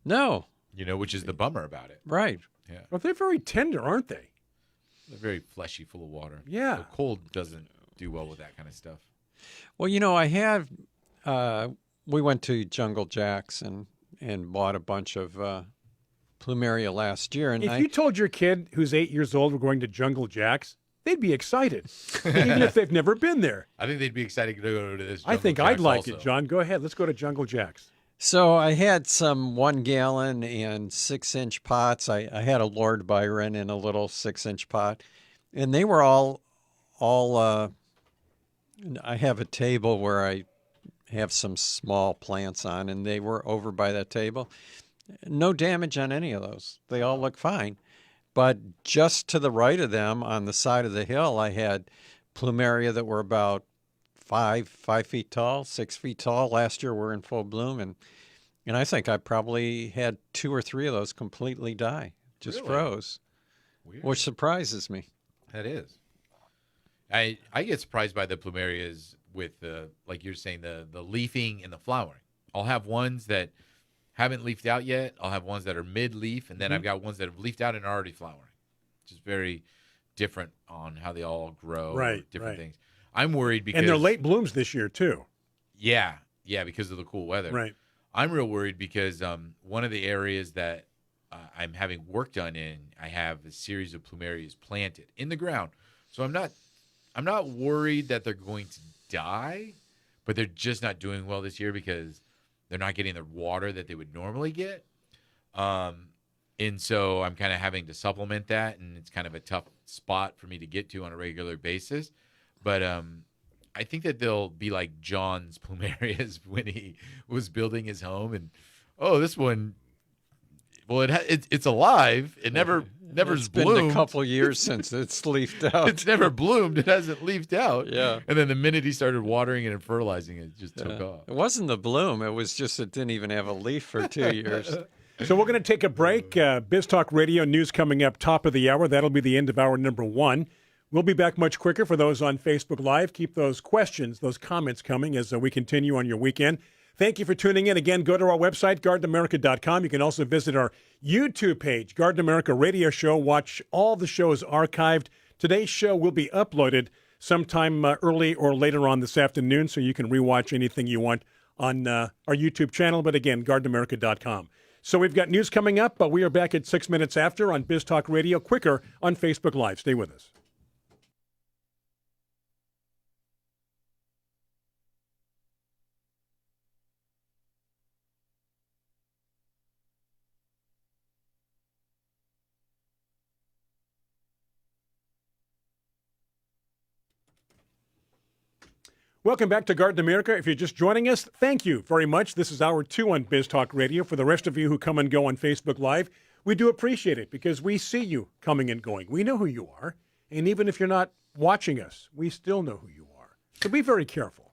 No, which is the bummer about it. right. Yeah. Well, they're very tender, aren't they? They're very fleshy, full of water. Yeah. So cold doesn't do well with that kind of stuff. Well, I had we went to Jungle Jack's and bought a bunch of plumeria last year, and If you told your kid who's 8 years old we're going to Jungle Jack's, they'd be excited, even if they've never been there. I think they'd be excited to go to this. I Jungle think I'd Jack's like also. it, John. Go ahead. Let's go to Jungle Jack's. So I had some 1 gallon and 6-inch pots. I had a Lord Byron in a little 6-inch pot, and they were all. I have a table where I have some small plants on, and they were over by that table. No damage on any of those. They all look fine. But just to the right of them, on the side of the hill, I had plumeria that were about 5 feet tall, 6 feet tall. Last year were in full bloom, and I think I probably had 2 or 3 of those completely die. Just Really? froze, Weird. which surprises me. That is. I get surprised by the plumerias with the, like you're saying, the leafing and the flowering. I'll have ones that haven't leafed out yet. I'll have ones that are mid-leaf, and then I've got ones that have leafed out and are already flowering. Just very different on how they all grow. Right, Different right. things. I'm worried because And they're late blooms this year, too. Yeah, because of the cool weather. Right. I'm real worried because one of the areas that I'm having work done in, I have a series of plumerias planted in the ground. So I'm not worried that they're going to die, but they're just not doing well this year because they're not getting the water that they would normally get. And so I'm kind of having to supplement that, and it's kind of a tough spot for me to get to on a regular basis. But I think that they'll be like John's plumerias when he was building his home, and this one, well, it's alive. It never's It's been bloomed. a couple years since it's leafed out. It's never bloomed. It hasn't leafed out. Yeah. And then the minute he started watering it and fertilizing it, just took off. It wasn't the bloom. It was just it didn't even have a leaf for 2 years. So we're going to take a break. Biz Talk Radio news coming up top of the hour. That'll be the end of hour number 1. We'll be back much quicker for those on Facebook Live. Keep those questions, those comments coming as we continue on your weekend. Thank you for tuning in. Again, go to our website, gardenamerica.com. You can also visit our YouTube page, Garden America Radio Show. Watch all the shows archived. Today's show will be uploaded sometime early or later on this afternoon, so you can rewatch anything you want on our YouTube channel. But again, gardenamerica.com. So we've got news coming up, but we are back at 6 minutes after on Biz Talk Radio, quicker on Facebook Live. Stay with us. Welcome back to Garden America. If you're just joining us, thank you very much. This is hour 2 on Biz Talk Radio. For the rest of you who come and go on Facebook Live, we do appreciate it because we see you coming and going. We know who you are. And even if you're not watching us, we still know who you are. So be very careful.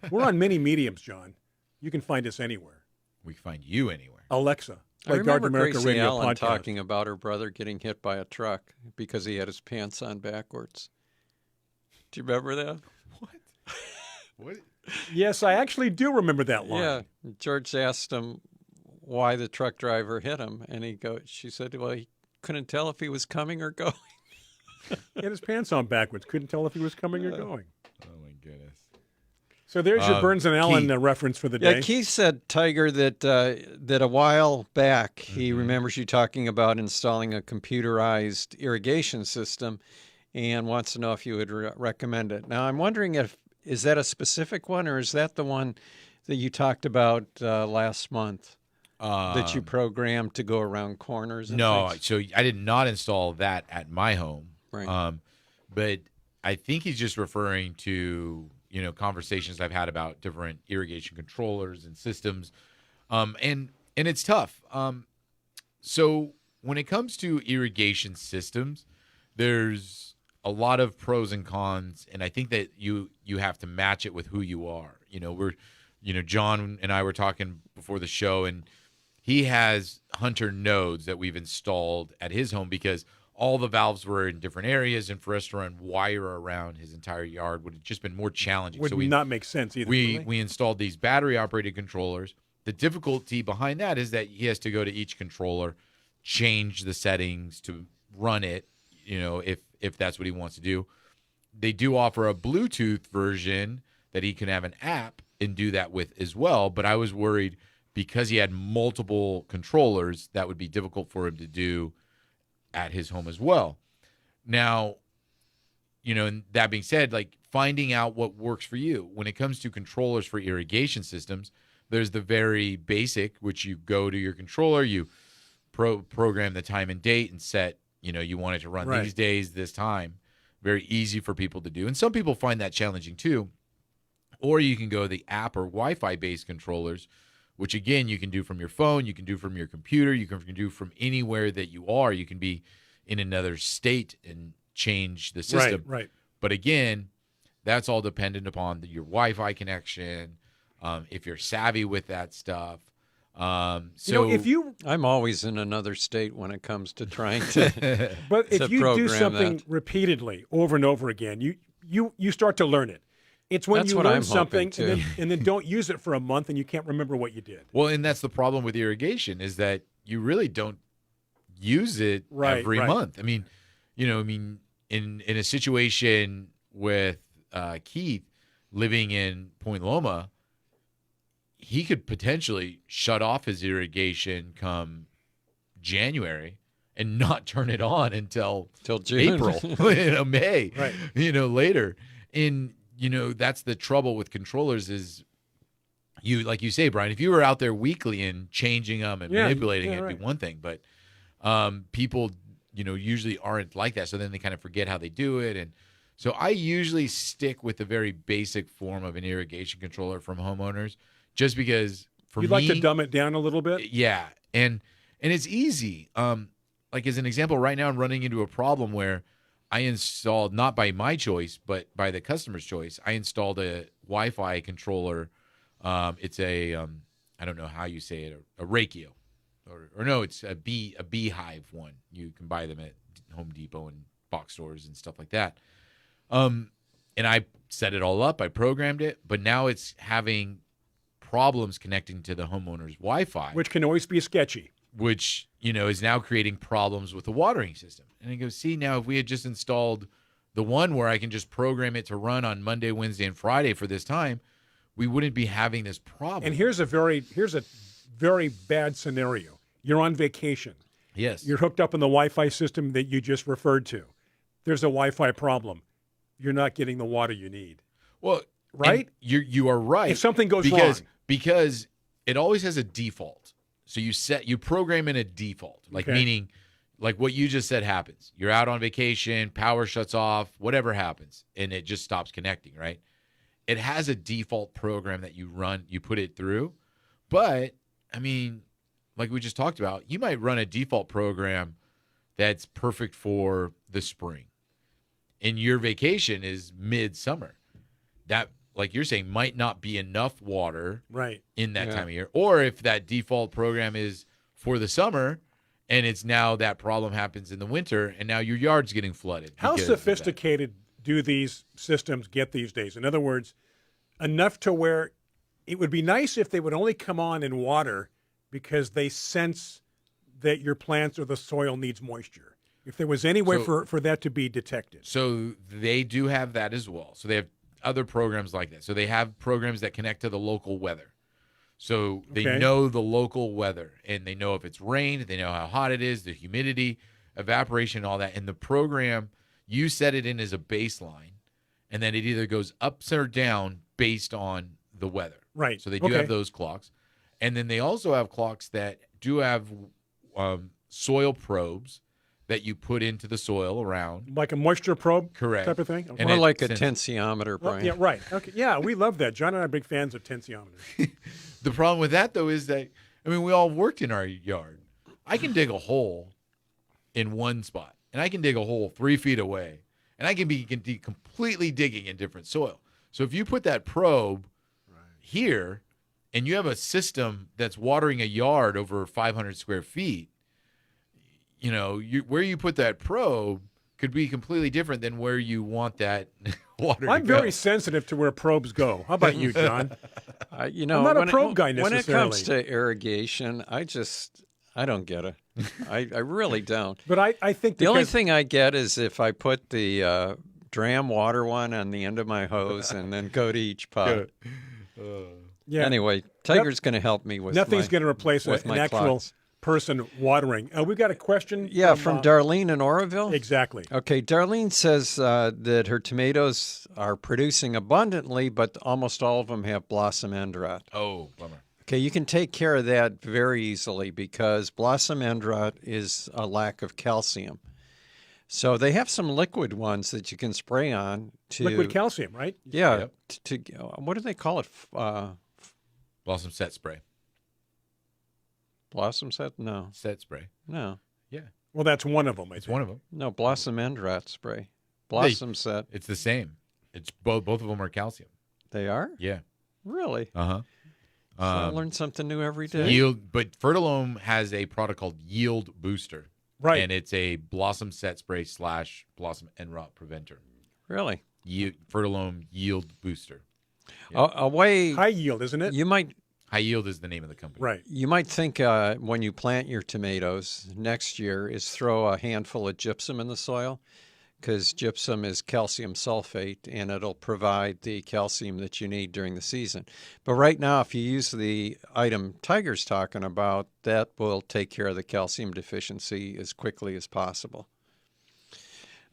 We're on many mediums, John. You can find us anywhere. We can find you anywhere. Alexa. I Like Guard remember America Gracie Radio Allen podcast. talking about her brother getting hit by a truck because he had his pants on backwards. Do you remember that? What? Yes, I actually do remember that line. Yeah. George asked him why the truck driver hit him, and she said, well, he couldn't tell if he was coming or going. He had his pants on backwards. Couldn't tell if he was coming or going. Oh, my goodness. So there's your Burns and Allen reference for the day. Yeah, Keith said, Tiger, that a while back he remembers you talking about installing a computerized irrigation system and wants to know if you would recommend it. Now, I'm wondering is that a specific one or is that the one that you talked about last month that you programmed to go around corners? No, things? so I did not install that at my home. Right. But I think he's just referring to conversations I've had about different irrigation controllers and systems, and it's tough. So when it comes to irrigation systems, there's a lot of pros and cons, and I think that you have to match it with who you are. John and I were talking before the show, and he has Hunter nodes that we've installed at his home because all the valves were in different areas, and for us to run wire around his entire yard would have just been more challenging. Would not make sense either. We installed these battery-operated controllers. The difficulty behind that is that he has to go to each controller, change the settings to run it, if that's what he wants to do. They do offer a Bluetooth version that he can have an app and do that with as well, but I was worried because he had multiple controllers, that would be difficult for him to do at his home as well. Now, and that being said, like finding out what works for you. When it comes to controllers for irrigation systems, there's the very basic, which you go to your controller, you program the time and date and set, you want it to run these days, this time. Very easy for people to do. And some people find that challenging too. Or you can go the app or Wi-Fi based controllers, which again, you can do from your phone, you can do from your computer, you can do from anywhere that you are. You can be in another state and change the system. Right. But again, that's all dependent upon your Wi-Fi connection, if you're savvy with that stuff. I'm always in another state when it comes to trying to. But if you do something that repeatedly over and over again, you start to learn it. It's when you learn something and then don't use it for a month and you can't remember what you did. Well, and that's the problem with irrigation is that you really don't use it every month. I mean, in a situation with Keith living in Point Loma, he could potentially shut off his irrigation come January and not turn it on until June. April, May, right. Later. That's the trouble with controllers is like you say, Brian, if you were out there weekly and changing them and manipulating it, it'd be one thing. But people, usually aren't like that. So then they kind of forget how they do it. And so I usually stick with the very basic form of an irrigation controller from homeowners just because for me. You'd like to dumb it down a little bit? Yeah. And it's easy. Like as an example, right now I'm running into a problem where I installed, not by my choice, but by the customer's choice, I installed a Wi-Fi controller. It's a, I don't know how you say it, a Rakio. Or no, it's a Beehive one. You can buy them at Home Depot and box stores and stuff like that. And I set it all up. I programmed it. But now it's having problems connecting to the homeowner's Wi-Fi. Which can always be sketchy. Which, is now creating problems with the watering system. And I go, see, now if we had just installed the one where I can just program it to run on Monday, Wednesday, and Friday for this time, we wouldn't be having this problem. And here's a very bad scenario. You're on vacation. Yes. You're hooked up in the Wi-Fi system that you just referred to. There's a Wi-Fi problem. You're not getting the water you need. Well, right? You are right. If something goes wrong. Because it always has a default. So you program in a default, meaning like what you just said happens. You're out on vacation, power shuts off, whatever happens, and it just stops connecting, right? It has a default program that you run, you put it through. But, I mean, like we just talked about, you might run a default program that's perfect for the spring. And your vacation is midsummer. that, like you're saying, might not be enough water in that time of year. Or if that default program is for the summer and it's now that problem happens in the winter and now your yard's getting flooded. How sophisticated do these systems get these days? In other words, enough to where it would be nice if they would only come on in water because they sense that your plants or the soil needs moisture. If there was any way for that to be detected. So they do have that as well. So they have other programs like that. So they have programs that connect to the local weather. So they know the local weather, and they know if it's rain, they know how hot it is, the humidity, evaporation, all that. And the program, you set it in as a baseline, and then it either goes up or down based on the weather. Right. So they do have those clocks. And then they also have clocks that do have soil probes that you put into the soil around. Like a moisture probe type of thing? Okay. More like a tensiometer, Brian. Yeah, right. Okay. Yeah, we love that. John and I are big fans of tensiometers. The problem with that, though, is that, I mean, we all worked in our yard. I can dig a hole in one spot, and I can dig a hole 3 feet away, and I can be completely digging in different soil. So if you put that probe here, and you have a system that's watering a yard over 500 square feet, you know, where you put that probe could be completely different than where you want that water to go. I'm very sensitive to where probes go. How about you, John? You know, I'm not a probe guy necessarily. When it comes to irrigation, I don't get it. I really don't. But I think the only thing I get is if I put the dram water one on the end of my hose and then go to each pot. Yeah. Anyway, Tiger's going to help me with nothing's going to replace an actual person watering. We've got a question. Yeah, from Darlene in Oroville. Exactly. Okay, Darlene says that her tomatoes are producing abundantly, but almost all of them have blossom end rot. Oh, bummer. Okay, you can take care of that very easily because blossom end rot is a lack of calcium. So they have some liquid ones that you can spray on to liquid calcium, right? Yeah. To what do they call it? Blossom set spray. Blossom set? No. Set spray. No. Yeah. Well, that's one of them. It's one of them. No, blossom end rot spray. Blossom set. It's the same. It's both of them are calcium. They are? Yeah. Really? Uh-huh. So I learn something new every day. Yield, but Fertilome has a product called Yield Booster. Right. And it's a blossom set spray / blossom end rot preventer. Really? Fertilome Yield Booster. Yeah. High yield, isn't it? You might. High Yield is the name of the company. Right. You might think when you plant your tomatoes next year is throw a handful of gypsum in the soil because gypsum is calcium sulfate and it'll provide the calcium that you need during the season. But right now, if you use the item Tiger's talking about, that will take care of the calcium deficiency as quickly as possible.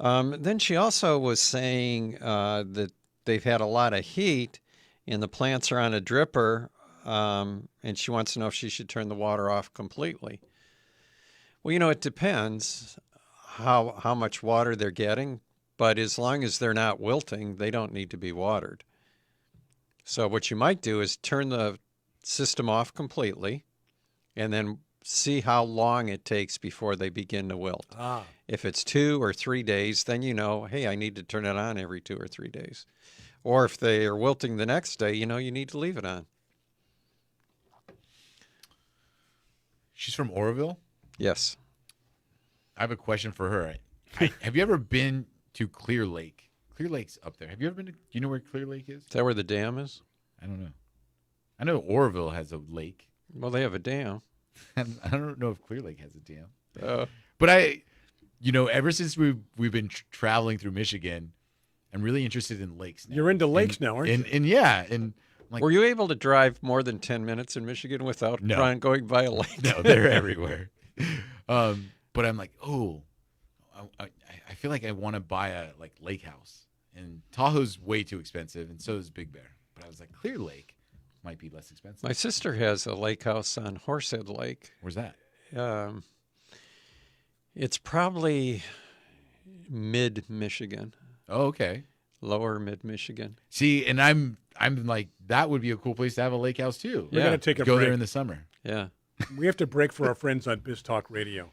Then she also was saying that they've had a lot of heat and the plants are on a dripper. And she wants to know if she should turn the water off completely. Well, you know, it depends how much water they're getting, but as long as they're not wilting, they don't need to be watered. So what you might do is turn the system off completely and then see how long it takes before they begin to wilt. If it's 2 or 3 days, then you know, hey, I need to turn it on every 2 or 3 days. Or if they are wilting the next day, you know, you need to leave it on. She's from Oroville? Yes. I have a question for her. Have you ever been to Clear Lake? Clear Lake's up there. Have you ever been to, do you know where Clear Lake is? Is that where the dam is? I don't know. I know Oroville has a lake. Well, they have a dam. I don't know if Clear Lake has a dam. But ever since we've been traveling through Michigan, I'm really interested in lakes now. You're into lakes now, aren't you? And yeah, and like, were you able to drive more than 10 minutes in Michigan without going by a lake? No, they're everywhere. But I'm like, I feel like I want to buy a lake house, and Tahoe's way too expensive, and so is Big Bear. But I was like, Clear Lake might be less expensive. My sister has a lake house on Horsehead Lake. Where's that? It's probably mid-Michigan. Oh, okay. Lower mid-Michigan. See, and I'm like, that would be a cool place to have a lake house too. We're going to take a go break. there in the summer. Yeah. We have to break for our friends on Biz Talk Radio.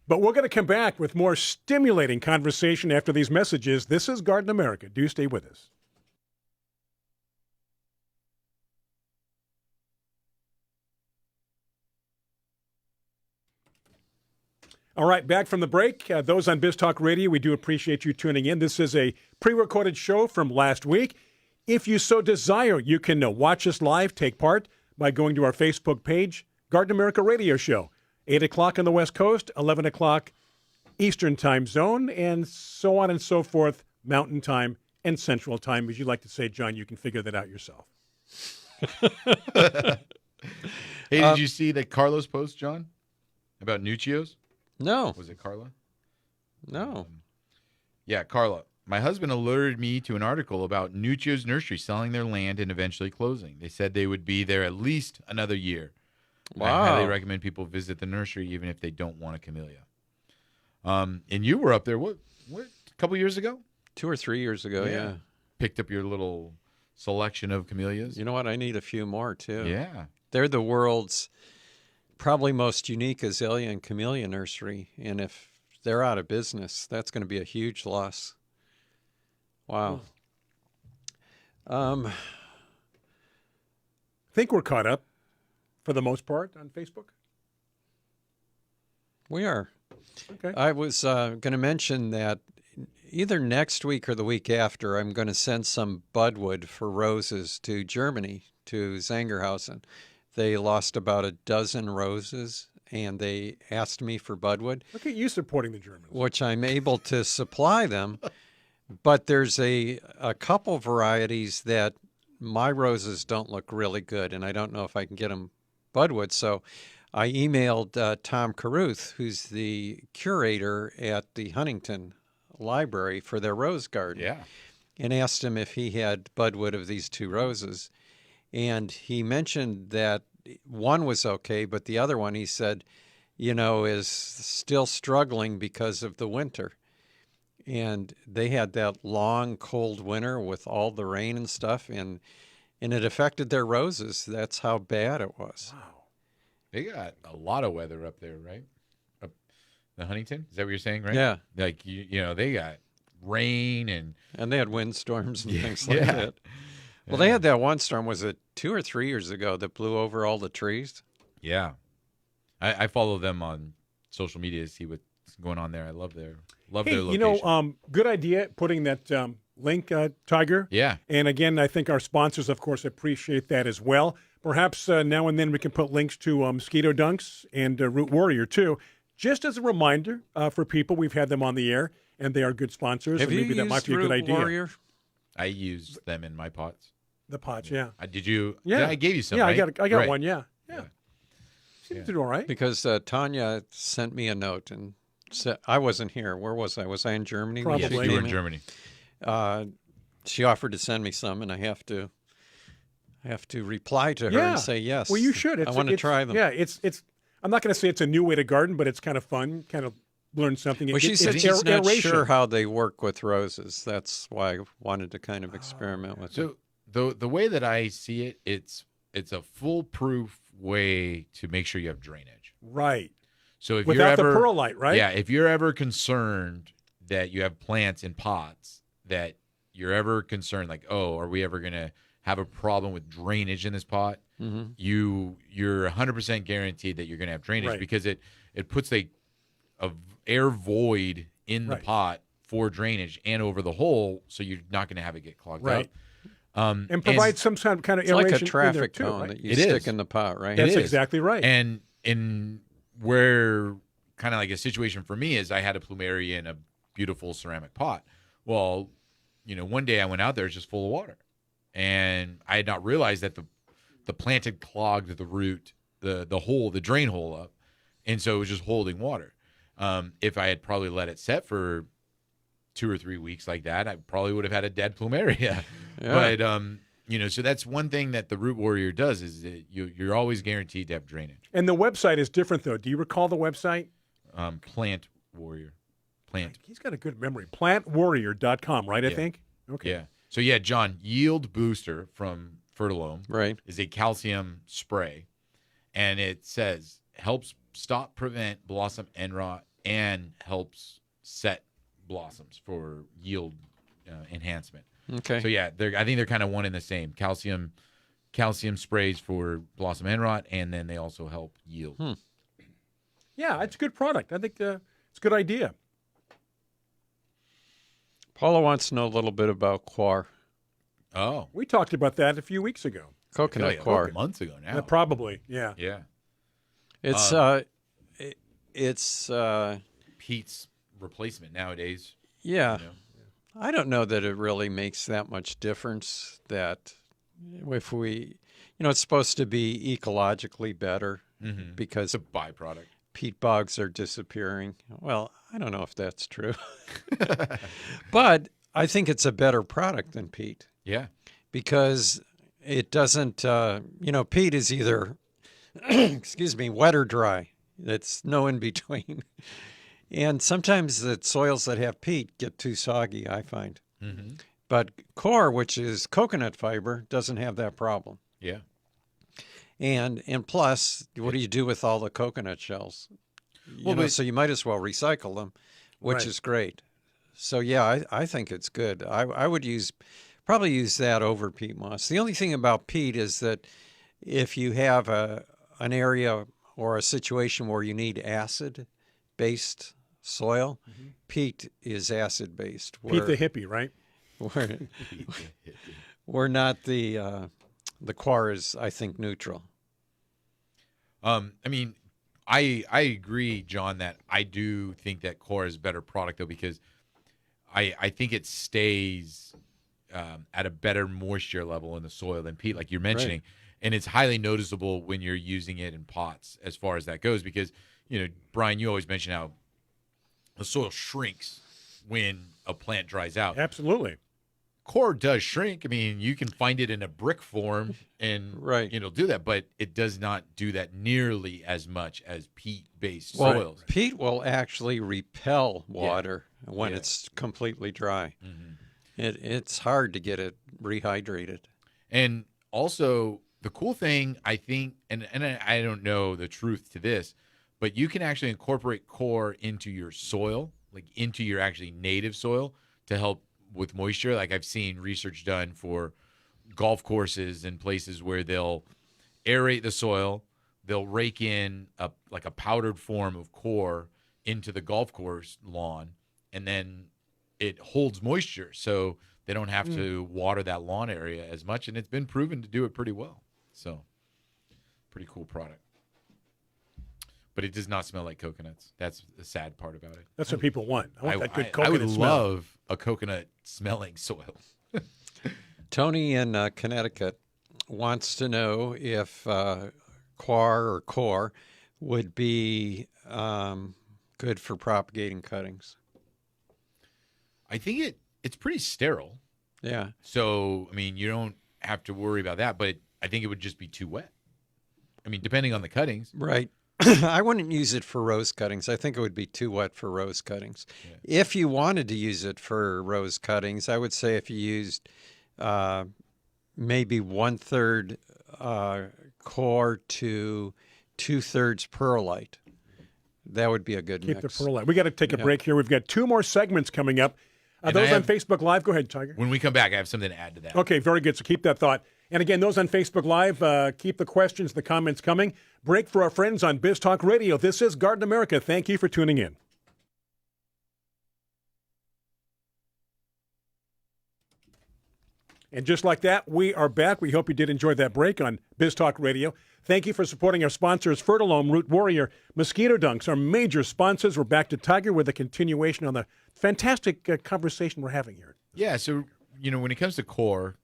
But we're going to come back with more stimulating conversation after these messages. This is Garden America. Do stay with us. All right, back from the break. Those on Biz Talk Radio, we do appreciate you tuning in. This is a pre-recorded show from last week. If you so desire, you can watch us live, take part by going to our Facebook page, Garden America Radio Show, 8 o'clock on the West Coast, 11 o'clock Eastern Time Zone, and so on and so forth, Mountain Time and Central Time. As you like to say, John, you can figure that out yourself. Hey, did you see that Carlos post, John, about Nuccios? No. Was it Carla? No. Yeah, Carla. My husband alerted me to an article about Nuccios Nursery selling their land and eventually closing. They said they would be there at least another year. Wow. I highly recommend people visit the nursery even if they don't want a camellia. And you were up there, what a couple years ago? 2 or 3 years ago, yeah. Picked up your little selection of camellias. You know what? I need a few more, too. Yeah. They're the world's probably most unique azalea and camellia nursery. And if they're out of business, that's going to be a huge loss. Wow. I think we're caught up for the most part on Facebook. We are. Okay. I was going to mention that either next week or the week after, I'm going to send some budwood for roses to Germany, to Zangerhausen. They lost about a dozen roses, and they asked me for budwood. Look at you supporting the Germans. Which I'm able to supply them. But there's a couple varieties that my roses don't look really good, and I don't know if I can get them budwood. So I emailed Tom Caruth, who's the curator at the Huntington Library for their rose garden, and asked him if he had budwood of these 2 roses. And he mentioned that one was okay, but the other one, he said, is still struggling because of the winter. And they had that long, cold winter with all the rain and stuff, and it affected their roses. That's how bad it was. Wow. They got a lot of weather up there, right? Up the Huntington? Is that what you're saying, right? Yeah. Like, they got rain and they had windstorms and things like that. Well, they had that one storm, was it 2 or 3 years ago, that blew over all the trees? Yeah. I follow them on social media to see what's going on there. I love their location. Good idea putting that link, Tiger. Yeah. And again, I think our sponsors, of course, appreciate that as well. Perhaps now and then we can put links to Mosquito Dunks and Root Warrior, too. Just as a reminder for people, we've had them on the air, and they are good sponsors. Have and maybe you that might be a good Root idea. Warrior? I used them in my pots. The pots, yeah. Did you? Yeah. I gave you some, Yeah, right? I got Right. one, yeah. Seems to do all right. Because Tanya sent me a note and said, I wasn't here. Where was I? Was I in Germany? Probably. Yes, you were in Germany. She offered to send me some, and I have to reply to her and say yes. Well, you should. I want to try them. Yeah, it's. I'm not going to say it's a new way to garden, but it's kind of fun. Kind of learn something. Well, she said it's she's not aeration. sure how they work with roses. That's why I wanted to kind of experiment with it. So the way that I see it, it's a foolproof way to make sure you have drainage. Right. So if without you're ever, the perlite, right? Yeah, if you're ever concerned that you have plants in pots, that you're ever concerned like, oh, are we ever going to have a problem with drainage in this pot? Mm-hmm. You're 100% guaranteed that you're going to have drainage Right. because it puts a air void in the Right. pot for drainage and over the hole, so you're not going to have it get clogged Right. up. And provide some kind of It's aeration like a traffic in there too, cone right? that you It stick is. in the pot, right? That's is. exactly right. And in where kind of like a situation for me is I had a plumeria in a beautiful ceramic pot. Well, one day I went out there, it's just full of water. And I had not realized that the plant had clogged the root, the hole, the drain hole up. And so it was just holding water. If I had probably let it set for 2 or 3 weeks like that, I probably would have had a dead plumeria. Yeah. But, so that's one thing that the Root Warrior does is that you're always guaranteed to have drainage. And the website is different, though. Do you recall the website? Plant Warrior. He's got a good memory. Plantwarrior.com, right, I think? Okay. Yeah. So, yeah, John, Yield Booster from Fertilome Right. is a calcium spray. And it says helps stop, prevent blossom end rot, and helps set blossoms for yield enhancement. Okay. So, yeah, I think they're kind of one and the same. Calcium sprays for blossom end rot, and then they also help yield. Yeah, it's a good product. I think it's a good idea. Paula wants to know a little bit about coir. Oh. We talked about that a few weeks ago. Coconut coir. Months ago now. Probably, yeah. Yeah. It's Pete's replacement nowadays. Yeah. I don't know that it really makes that much difference that if we, it's supposed to be ecologically better because it's a byproduct. Peat bogs are disappearing. Well, I don't know if that's true. But I think it's a better product than peat. Yeah. Because it doesn't, peat is either, wet or dry. It's no in between. And sometimes the soils that have peat get too soggy, I find. Mm-hmm. But coir, which is coconut fiber, doesn't have that problem. Yeah. And plus, what do you do with all the coconut shells? So you might as well recycle them, which is great. So, yeah, I think it's good. I would probably use that over peat moss. The only thing about peat is that if you have an area or a situation where you need acid-based soil, peat is acid-based. Pete the hippie, right? We're not the coir is, I think, neutral. I agree, John, that I do think that coir is a better product, though, because I think it stays at a better moisture level in the soil than peat, like you're mentioning. Right. And it's highly noticeable when you're using it in pots as far as that goes, because, Brian, you always mention how the soil shrinks when a plant dries out. Absolutely. Coir does shrink. I mean, you can find it in a brick form and do that, but it does not do that nearly as much as peat-based soils. Peat will actually repel water when it's completely dry. Mm-hmm. It's hard to get it rehydrated. And also, the cool thing, I think, and I don't know the truth to this, but you can actually incorporate coir into your soil, like into your actually native soil, to help with moisture. Like I've seen research done for golf courses and places where they'll aerate the soil, they'll rake in a powdered form of coir into the golf course lawn, and then it holds moisture, so they don't have to water that lawn area as much, and it's been proven to do it pretty well. So, pretty cool product. But it does not smell like coconuts. That's the sad part about it. That's what people want. I want that good coconut I would smell. love a coconut-smelling soil. Tony in Connecticut wants to know if coir would be good for propagating cuttings. I think it's pretty sterile. Yeah. So, you don't have to worry about that, but I think it would just be too wet. Depending on the cuttings. Right. I wouldn't use it for rose cuttings. I think it would be too wet for rose cuttings. Yeah. If you wanted to use it for rose cuttings, I would say if you used maybe 1/3 coir to 2/3 perlite, that would be a good mix. Keep the perlite. We got to take a break here. We've got 2 more segments coming up. Those on Facebook Live, go ahead, Tiger. When we come back, I have something to add to that. Okay, very good. So keep that thought. And again, those on Facebook Live, keep the questions, the comments coming. Break for our friends on Biz Talk Radio. This is Garden America. Thank you for tuning in. And just like that, we are back. We hope you did enjoy that break on Biz Talk Radio. Thank you for supporting our sponsors, Fertilome, Root Warrior, Mosquito Dunks, our major sponsors. We're back to Tiger with a continuation on the fantastic conversation we're having here. Yeah, so, when it comes to coir,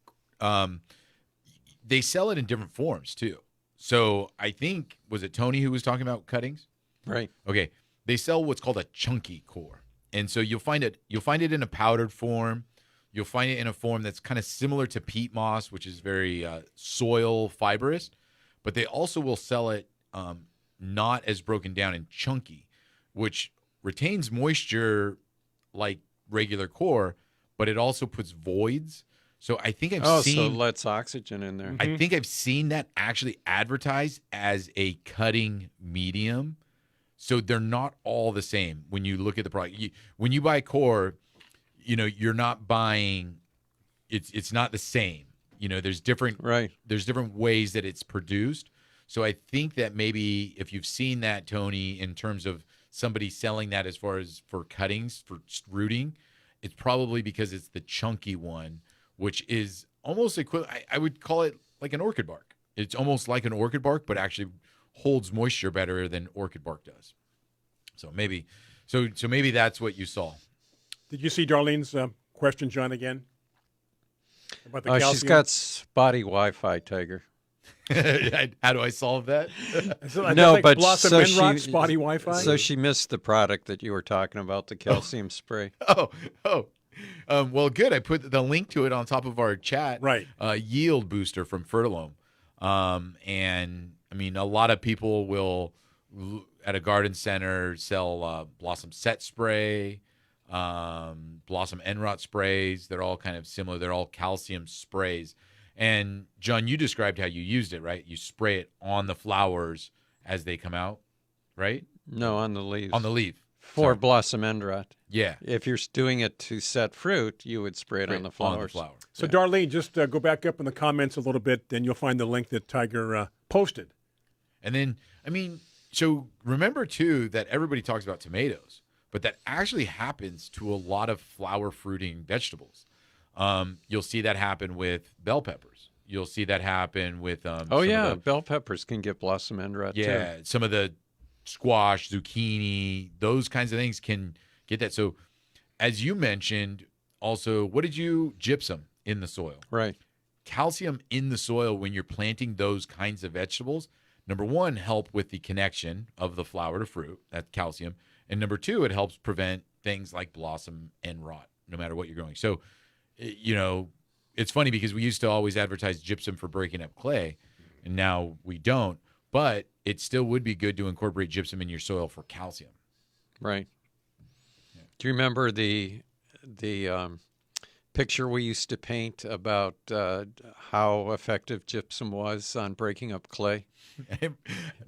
they sell it in different forms, too. So I think, was it Tony who was talking about cuttings? Right. Okay. They sell what's called a chunky coir. And so you'll find it in a powdered form. You'll find it in a form that's kind of similar to peat moss, which is very soil fibrous. But they also will sell it not as broken down and chunky, which retains moisture like regular coir, but it also puts voids. So I think so lets oxygen in there. I think I've seen that actually advertised as a cutting medium. So they're not all the same when you look at the product. When you buy coir, you're not buying. It's not the same. There's different ways that it's produced. So I think that maybe if you've seen that, Tony, in terms of somebody selling that as far as for cuttings, for rooting, it's probably because it's the chunky one, which is almost equivalent. I would call it like an orchid bark. It's almost like an orchid bark, but actually holds moisture better than orchid bark does. So maybe that's what you saw. Did you see Darlene's question, John, again? About the calcium? She's got spotty Wi-Fi, Tiger. How do I solve that? No, but Blossom Enrot, spotty Wi-Fi. So she missed the product that you were talking about, the calcium spray. Well, good. I put the link to it on top of our chat. Right. Yield booster from Fertilome. And I mean, a lot of people will at a garden center sell Blossom Set spray, Blossom Enrot sprays. They're all kind of similar. They're all calcium sprays. And John, you described how you used it, right? You spray it on the flowers as they come out, right? No, on the leaves. On the leaf. For Blossom Enrot. Yeah. If you're doing it to set fruit, you would spray it on the flowers. On the flower. So, Darlene, just go back up in the comments a little bit, and you'll find the link that Tiger posted. And then, I mean, so remember, too, that everybody talks about tomatoes, but that actually happens to a lot of flower fruiting vegetables. You'll see that happen with bell peppers. You'll see that happen with bell peppers can get Blossom Enrot too. Some of the squash, zucchini, those kinds of things can get that. So as you mentioned, also, what did you gypsum in the soil? Right. Calcium in the soil when you're planting those kinds of vegetables, number one, help with the connection of the flower to fruit, that's calcium. And number two, it helps prevent things like blossom and rot, no matter what you're growing. So, you know, it's funny because we used to always advertise gypsum for breaking up clay, and now we don't. But it still would be good to incorporate gypsum in your soil for calcium. Right. Yeah. Do you remember the picture we used to paint about how effective gypsum was on breaking up clay?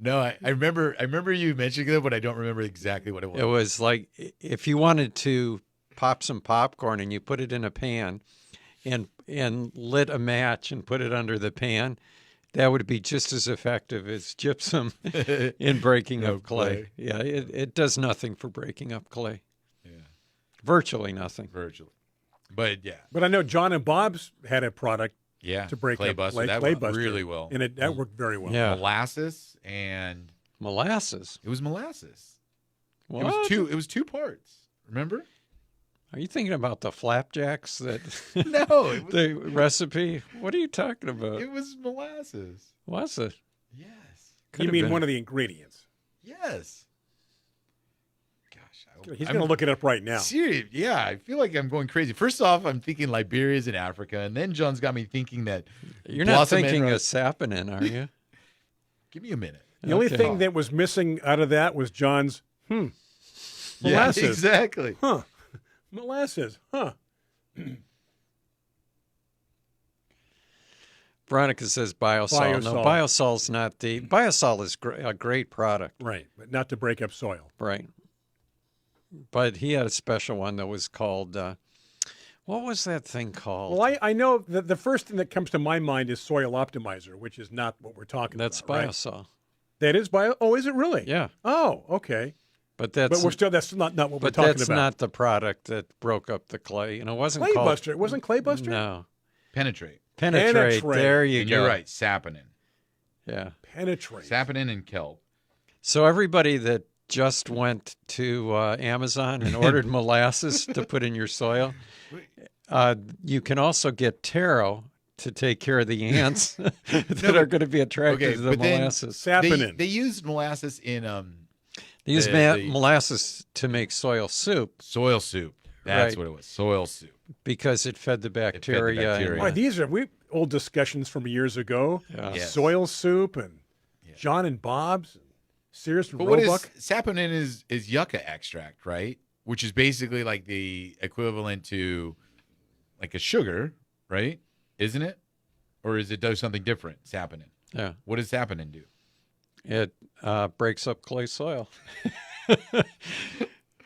No, I remember you mentioning it, but I don't remember exactly what it was. It was like if you wanted to pop some popcorn and you put it in a pan and lit a match and put it under the pan, that would be just as effective as gypsum in breaking up clay. Yeah, it does nothing for breaking up clay. Yeah. Virtually nothing. Virtually. But yeah. But I know John and Bob's had a product to break clay up buster. clay. That Clay worked buster. really well. And that worked very well. Yeah. Molasses and molasses. It was molasses. What? It was two parts. Remember? Are you thinking about the flapjacks that No, it was, the recipe? What are you talking about? It was molasses. Was it? Yes. You mean one of the ingredients? Yes. Gosh, he's going to look it up right now. Serious? Yeah, I feel like I'm going crazy. First off, I'm thinking Liberia's in Africa, and then John's got me thinking that you're not thinking of sapinin, are you? Give me a minute. The only thing that was missing out of that was John's molasses. Yeah, exactly. Huh. Molasses. Huh. Veronica says Biosol. No, Biosol's not the... Biosol is a great product. Right, but not to break up soil. Right. But he had a special one that was called... what was that thing called? Well, I know the first thing that comes to my mind is Soil Optimizer, which is not what we're talking about. That's Biosol. Right? That is Bio... Oh, is it really? Yeah. Oh, okay. But that's not what we're talking about. But that's not the product that broke up the clay. You know, it wasn't Clay called... Buster. It wasn't Clay Buster? No. Penetrate. There you and go. You're right. Sapinin. Yeah. Penetrate. Sapinin and kelp. So everybody that just went to Amazon and ordered molasses to put in your soil, you can also get taro to take care of the ants that are going to be attracted to the molasses. Sapinin. They used molasses in They use molasses to make soil soup. Soil soup. That's what it was. Soil soup. Because it fed the bacteria. Boy, these are old discussions from years ago. Yeah. Yes. Soil soup and John and Bob's, and Sears and Roebuck. Roebuck. What is sapinin is yucca extract, right? Which is basically like the equivalent to like a sugar, right? Isn't it? Or is it do something different, sapinin? Yeah. What does sapinin do? It breaks up clay soil.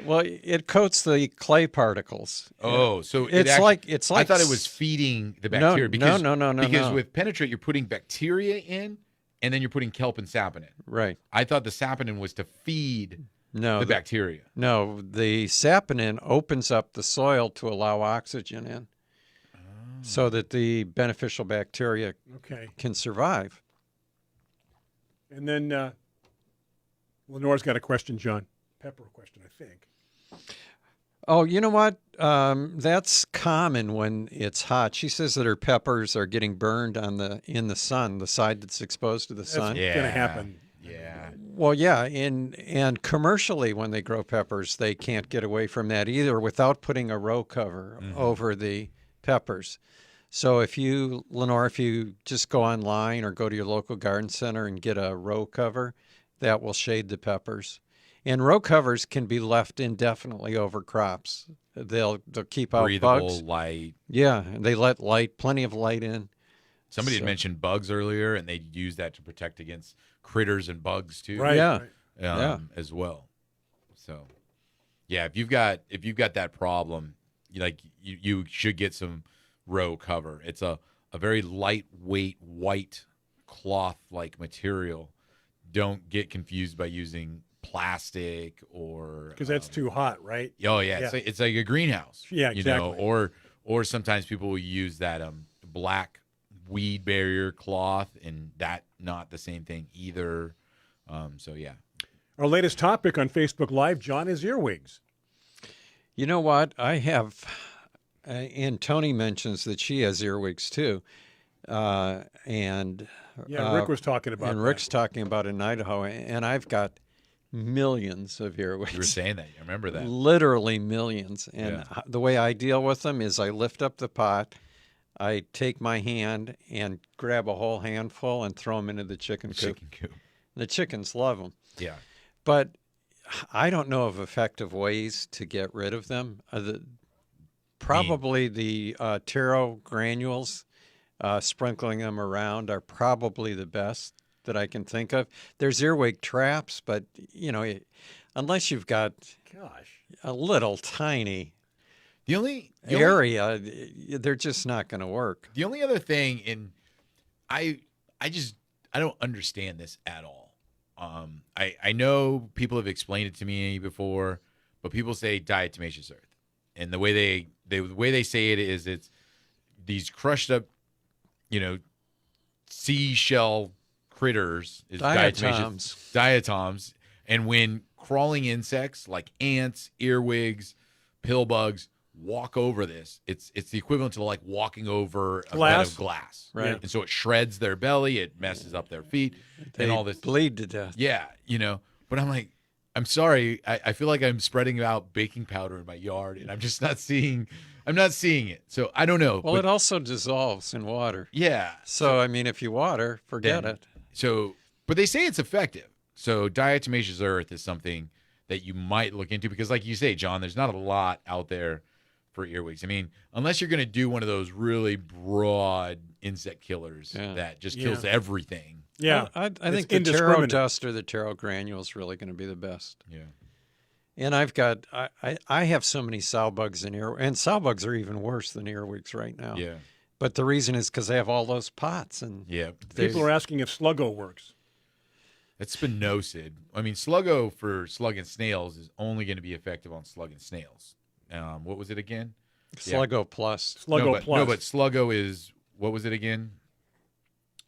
Well, it coats the clay particles. Oh, so it's like I thought it was feeding the bacteria. No. Because with penetrate, you're putting bacteria in and then you're putting kelp and saponin. Right. I thought the saponin was to feed the bacteria. No, the saponin opens up the soil to allow oxygen in so that the beneficial bacteria can survive. And then Lenore's got a question, John. Pepper question, I think. Oh, you know what? That's common when it's hot. She says that her peppers are getting burned in the sun, the side that's exposed to the sun. That's going to happen. Yeah. Well, yeah, and commercially when they grow peppers, they can't get away from that either without putting a row cover over the peppers. So Lenore, if you just go online or go to your local garden center and get a row cover, that will shade the peppers. And row covers can be left indefinitely over crops. They'll keep out breathable bugs. light. Yeah, and they let plenty of light in. Somebody had mentioned bugs earlier, and they use that to protect against critters and bugs too. Right. Yeah. As well. So, yeah, if you've got that problem, you should get some row cover. It's a very lightweight white cloth-like material. Don't get confused by using plastic or because that's too hot, right? Oh yeah. It's like a greenhouse. Yeah, exactly. Or sometimes people will use that black weed barrier cloth, and that not the same thing either. So yeah. Our latest topic on Facebook Live, John, is earwigs. You know what? I have, and Tony mentions that she has earwigs too, and Rick was talking about. And Rick's talking about in Idaho, and I've got millions of earwigs. You were saying that. I remember that. Literally millions. And the way I deal with them is I lift up the pot, I take my hand and grab a whole handful and throw them into the chicken coop. The chickens love them. Yeah. But I don't know of effective ways to get rid of them. Probably the taro granules, sprinkling them around, are probably the best that I can think of. There's earwig traps, but unless you've got a little tiny area, they're just not going to work. The only other thing, and I don't understand this at all. I know people have explained it to me before, but people say diatomaceous earth, and the way they say it is it's these crushed up, seashell critters is diatoms, and when crawling insects like ants, earwigs, pill bugs walk over this, it's the equivalent to like walking over a bed of glass, right? And so it shreds their belly, it messes up their feet, and all this bleed to death. Yeah, but I'm like, I'm sorry, I feel like I'm spreading out baking powder in my yard, and I'm just not seeing it. So I don't know. Well, it also dissolves in water. Yeah. So I mean, if you water, forget it. So, but they say it's effective. So diatomaceous earth is something that you might look into because, like you say, John, there's not a lot out there for earwigs. I mean, unless you're going to do one of those really broad insect killers that just kills everything. Yeah. I think the taro dust or the taro granule is really going to be the best. Yeah. And I have so many sow bugs in earwigs, and sow bugs are even worse than earwigs right now. Yeah. But the reason is because they have all those pots. And people are asking if Sluggo works. It's spinosad. I mean, Sluggo for slug and snails is only going to be effective on slug and snails. What was it again? Sluggo Plus. Sluggo Plus. No, but Sluggo is, what was it again?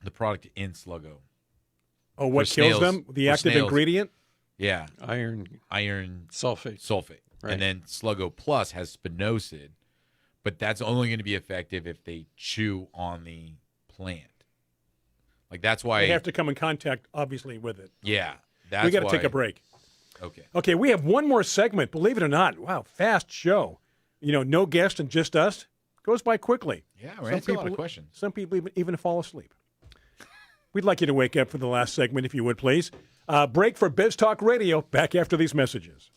The product in Sluggo. Oh, what kills them? The active ingredient? Yeah. Iron sulfate. Right. And then Sluggo Plus has spinosad, but that's only going to be effective if they chew on the plant. Like, that's why they have to come in contact, obviously, with it. Yeah. We got to take a break. Okay, we have one more segment. Believe it or not, wow, fast show. No guest and just us. Goes by quickly. Yeah, we're answering a lot of questions. Some people even fall asleep. We'd like you to wake up for the last segment, if you would, please. Break for Biz Talk Radio. Back after these messages.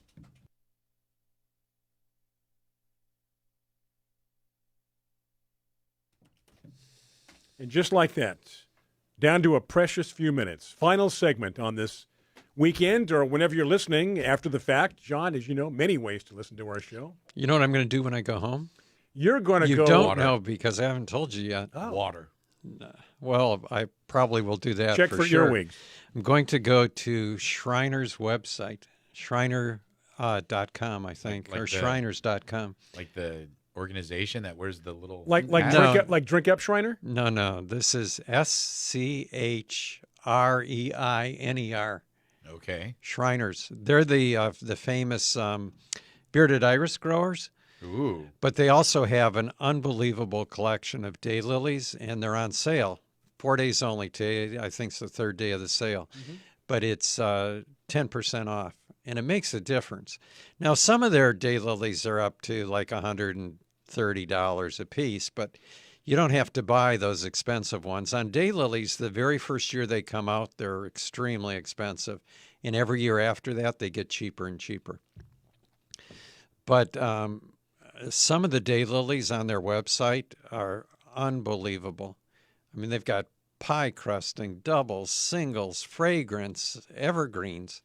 And just like that, down to a precious few minutes. Final segment on this weekend or whenever you're listening after the fact. John, as you know, many ways to listen to our show. You know what I'm going to do when I go home? You're going to go. You don't know because I haven't told you yet. Oh. Water. Well, I probably will do that. Check for sure. earwigs. I'm going to go to Shriner's website, Shriner.com, I think, like or the- Shriners.com. Like the organization that wears the little Like hat? Drink Up Shriner? No. This is SCHREINER. Okay. Shriners. They're the famous bearded iris growers. Ooh. But they also have an unbelievable collection of daylilies, and they're on sale. 4 days only. Today, I think it's the third day of the sale. Mm-hmm. But it's 10% off, and it makes a difference. Now, some of their daylilies are up to like $130 a piece, but you don't have to buy those expensive ones. On daylilies, the very first year they come out, they're extremely expensive. And every year after that, they get cheaper and cheaper. But some of the daylilies on their website are unbelievable. I mean, they've got pie crusting, doubles, singles, fragrance, evergreens.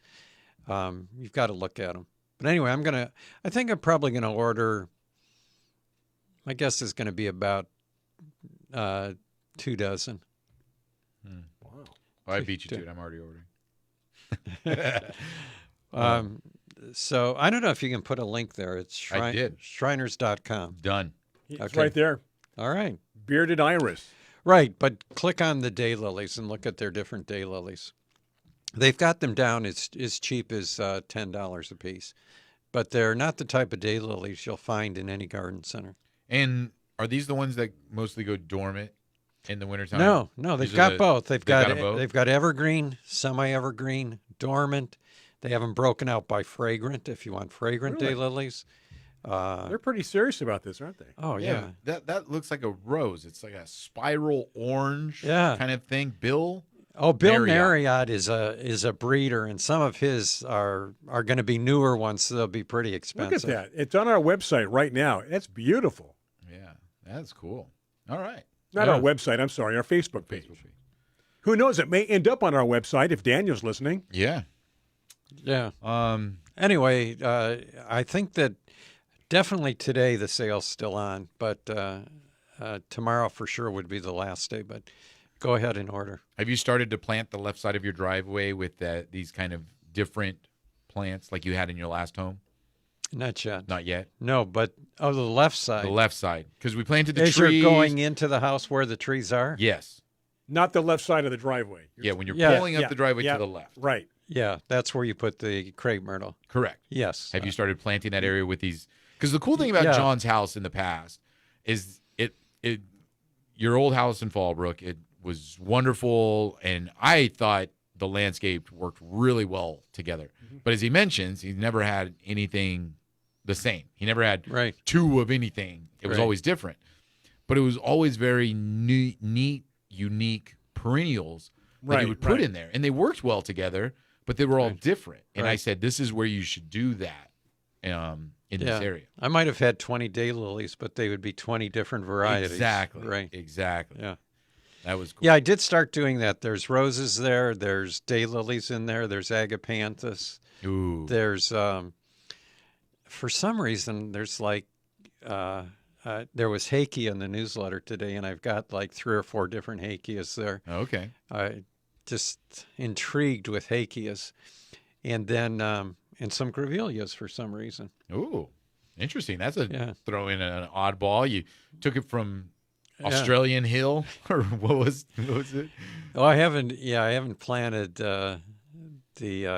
You've got to look at them. But anyway, I think I'm probably going to order, my guess is going to be about 2 dozen. Wow. Oh, I beat you to it. I'm already ordering. So I don't know if you can put a link there. It's I did. Shriners.com. Done. It's Okay. right there. All right. Bearded iris. Right, but click on the daylilies and look at their different daylilies. They've got them down as cheap as $10 a piece, but they're not the type of daylilies you'll find in any garden center. And are these the ones that mostly go dormant in the wintertime? No, they've got both. They've got them both? they've got evergreen, semi-evergreen, dormant. They have them broken out by fragrant if you want fragrant Really? daylilies. They're pretty serious about this, aren't they? Oh yeah. That looks like a rose. It's like a spiral orange Yeah. kind of thing. Bill? Oh, Bill Marriott. Marriott is a breeder, and some of his are going to be newer ones, so they'll be pretty expensive. Look at that. It's on our website right now. It's beautiful. Yeah, that's cool. All right. Not Yeah. our website, I'm sorry, our Facebook page. Who knows? It may end up on our website if Daniel's listening. Yeah. Yeah. Anyway, I think that definitely today the sale's still on, but tomorrow for sure would be the last day. But go ahead and order. Have you started to plant the left side of your driveway with these kind of different plants like you had in your last home? Not yet. Not yet. No, but the left side. The left side, because we planted the As trees. you're going into the house where the trees are? Yes. Not the left side of the driveway. Yeah, when you're Yeah. pulling up the driveway to the left. Right. Yeah, that's where you put the crepe myrtle. Correct. Yes. Have you started planting that area with these? Because the cool thing about Yeah. John's house in the past is your old house in Fallbrook, it was wonderful, and I thought the landscape worked really well together. Mm-hmm. But as he mentions, he's never had anything the same. He never had Right. two of anything. It was Right. always different. But it was always very neat, unique perennials that he would put in there. And they worked well together, but they were all different. And I Right. said, this is where you should do that in this area. I might have had 20 daylilies, but they would be 20 different varieties. Exactly. Right. Exactly. Yeah. That was cool. Yeah, I did start doing that. There's roses there. There's daylilies in there. There's agapanthus. Ooh. There's, for some reason, there's like, there was hakea in the newsletter today, and I've got like 3 or 4 different hakeas there. Okay. Just intrigued with hakeas. And then, and some grevilleas for some reason. Ooh. Interesting. That's Yeah. throw in an oddball. You took it from Australian Hill, or what was it? Oh, I haven't planted the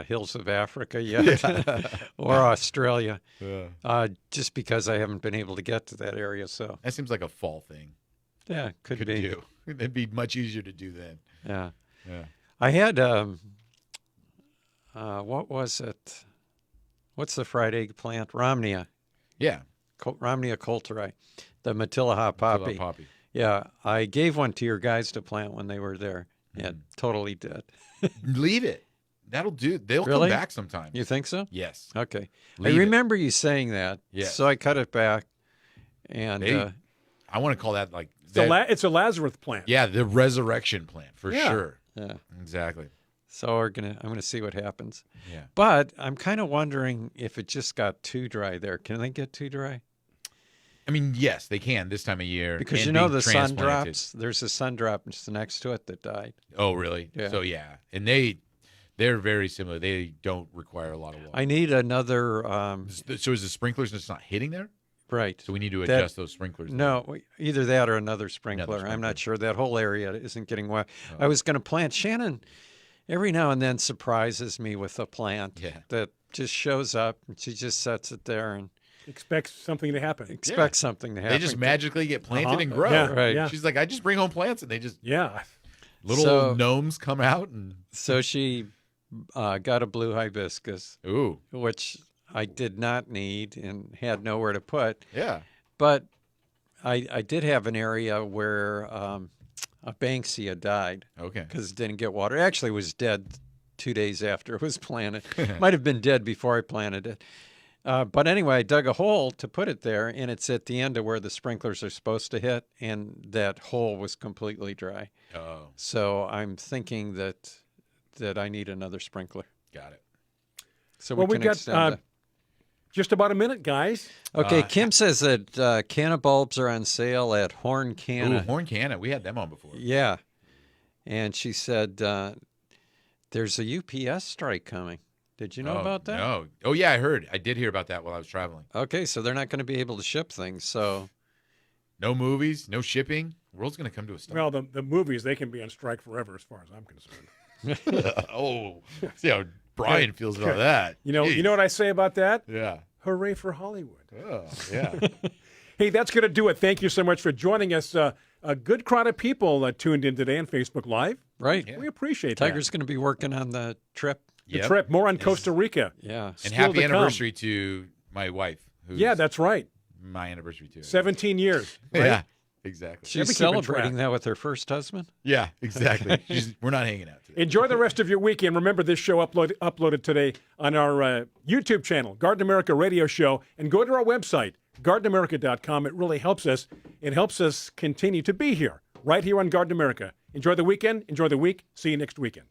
hills of Africa yet, or Australia, just because I haven't been able to get to that area. So That seems like a fall thing. yeah, could be. do. It'd be much easier to do then. Yeah, Yeah. I had what was it? What's the fried eggplant? Rhamnia, Yeah. Rhamnia coulteri, the Matilaha poppy. Poppy. Yeah, I gave one to your guys to plant when they were there. Yeah, totally dead. Leave it. That'll do. They'll Really? come back sometimes. You think so? Yes. Okay. Leave I it. remember you saying that. Yes. So I cut it back, and I want to call that like It's a Lazarus plant. yeah, the resurrection plant for Yeah. sure. yeah. Exactly. So I'm gonna see what happens. Yeah. But I'm kind of wondering if it just got too dry there. Can they get too dry? I mean, yes, they can this time of year. Because and the sun transplanted. drops. There's a sun drop just next to it that died. Oh, really? Yeah. So, yeah. And they're very similar. They don't require a lot of water. I need another. So is the sprinklers just not hitting there? Right. So we need to adjust those sprinklers. No, either that or another sprinkler. I'm not sure. That whole area isn't getting wet. I was going to plant. Shannon every now and then surprises me with a plant that just shows up and she just sets it there and expects something to happen. Something to happen. They just magically get planted and grow. Yeah, right. Yeah. She's like, I just bring home plants and they just little gnomes come out and so she got a blue hibiscus, which I did not need and had nowhere to put. Yeah. But I did have an area where a Banksia died. Okay. Because it didn't get water. It actually was dead 2 days after it was planted. Might have been dead before I planted it. But anyway, I dug a hole to put it there, and it's at the end of where the sprinklers are supposed to hit, and that hole was completely dry. Oh. So I'm thinking that I need another sprinkler. Got it. So we can extend it. Just about a minute, guys. Okay, Kim says that Canna bulbs are on sale at Horn Canna. Ooh, Horn Canna. We had them on before. Yeah. And she said there's a UPS strike coming. Did you know about that? No. Oh, yeah, I heard. I did hear about that while I was traveling. Okay, so they're not going to be able to ship things. So no movies, no shipping. The world's going to come to a stop. Well, the movies, they can be on strike forever as far as I'm concerned. See how Brian feels about that. You know what I say about that? Yeah. Hooray for Hollywood. Oh, yeah. Hey, that's going to do it. Thank you so much for joining us. A good crowd of people tuned in today on Facebook Live. Right. Yeah. We appreciate Tiger's that. going to be working on the trip. The trip, more on Costa Rica. Yeah. And happy anniversary to my wife. Yeah, that's right. My anniversary, too. 17 years. Right? Yeah, exactly. She's celebrating that with her first husband? Yeah, exactly. We're not hanging out today. Enjoy the rest of your weekend. Remember, this show uploaded today on our YouTube channel, Garden America Radio Show, and go to our website, gardenamerica.com. It really helps us. It helps us continue to be here, right here on Garden America. Enjoy the weekend. Enjoy the week. See you next weekend.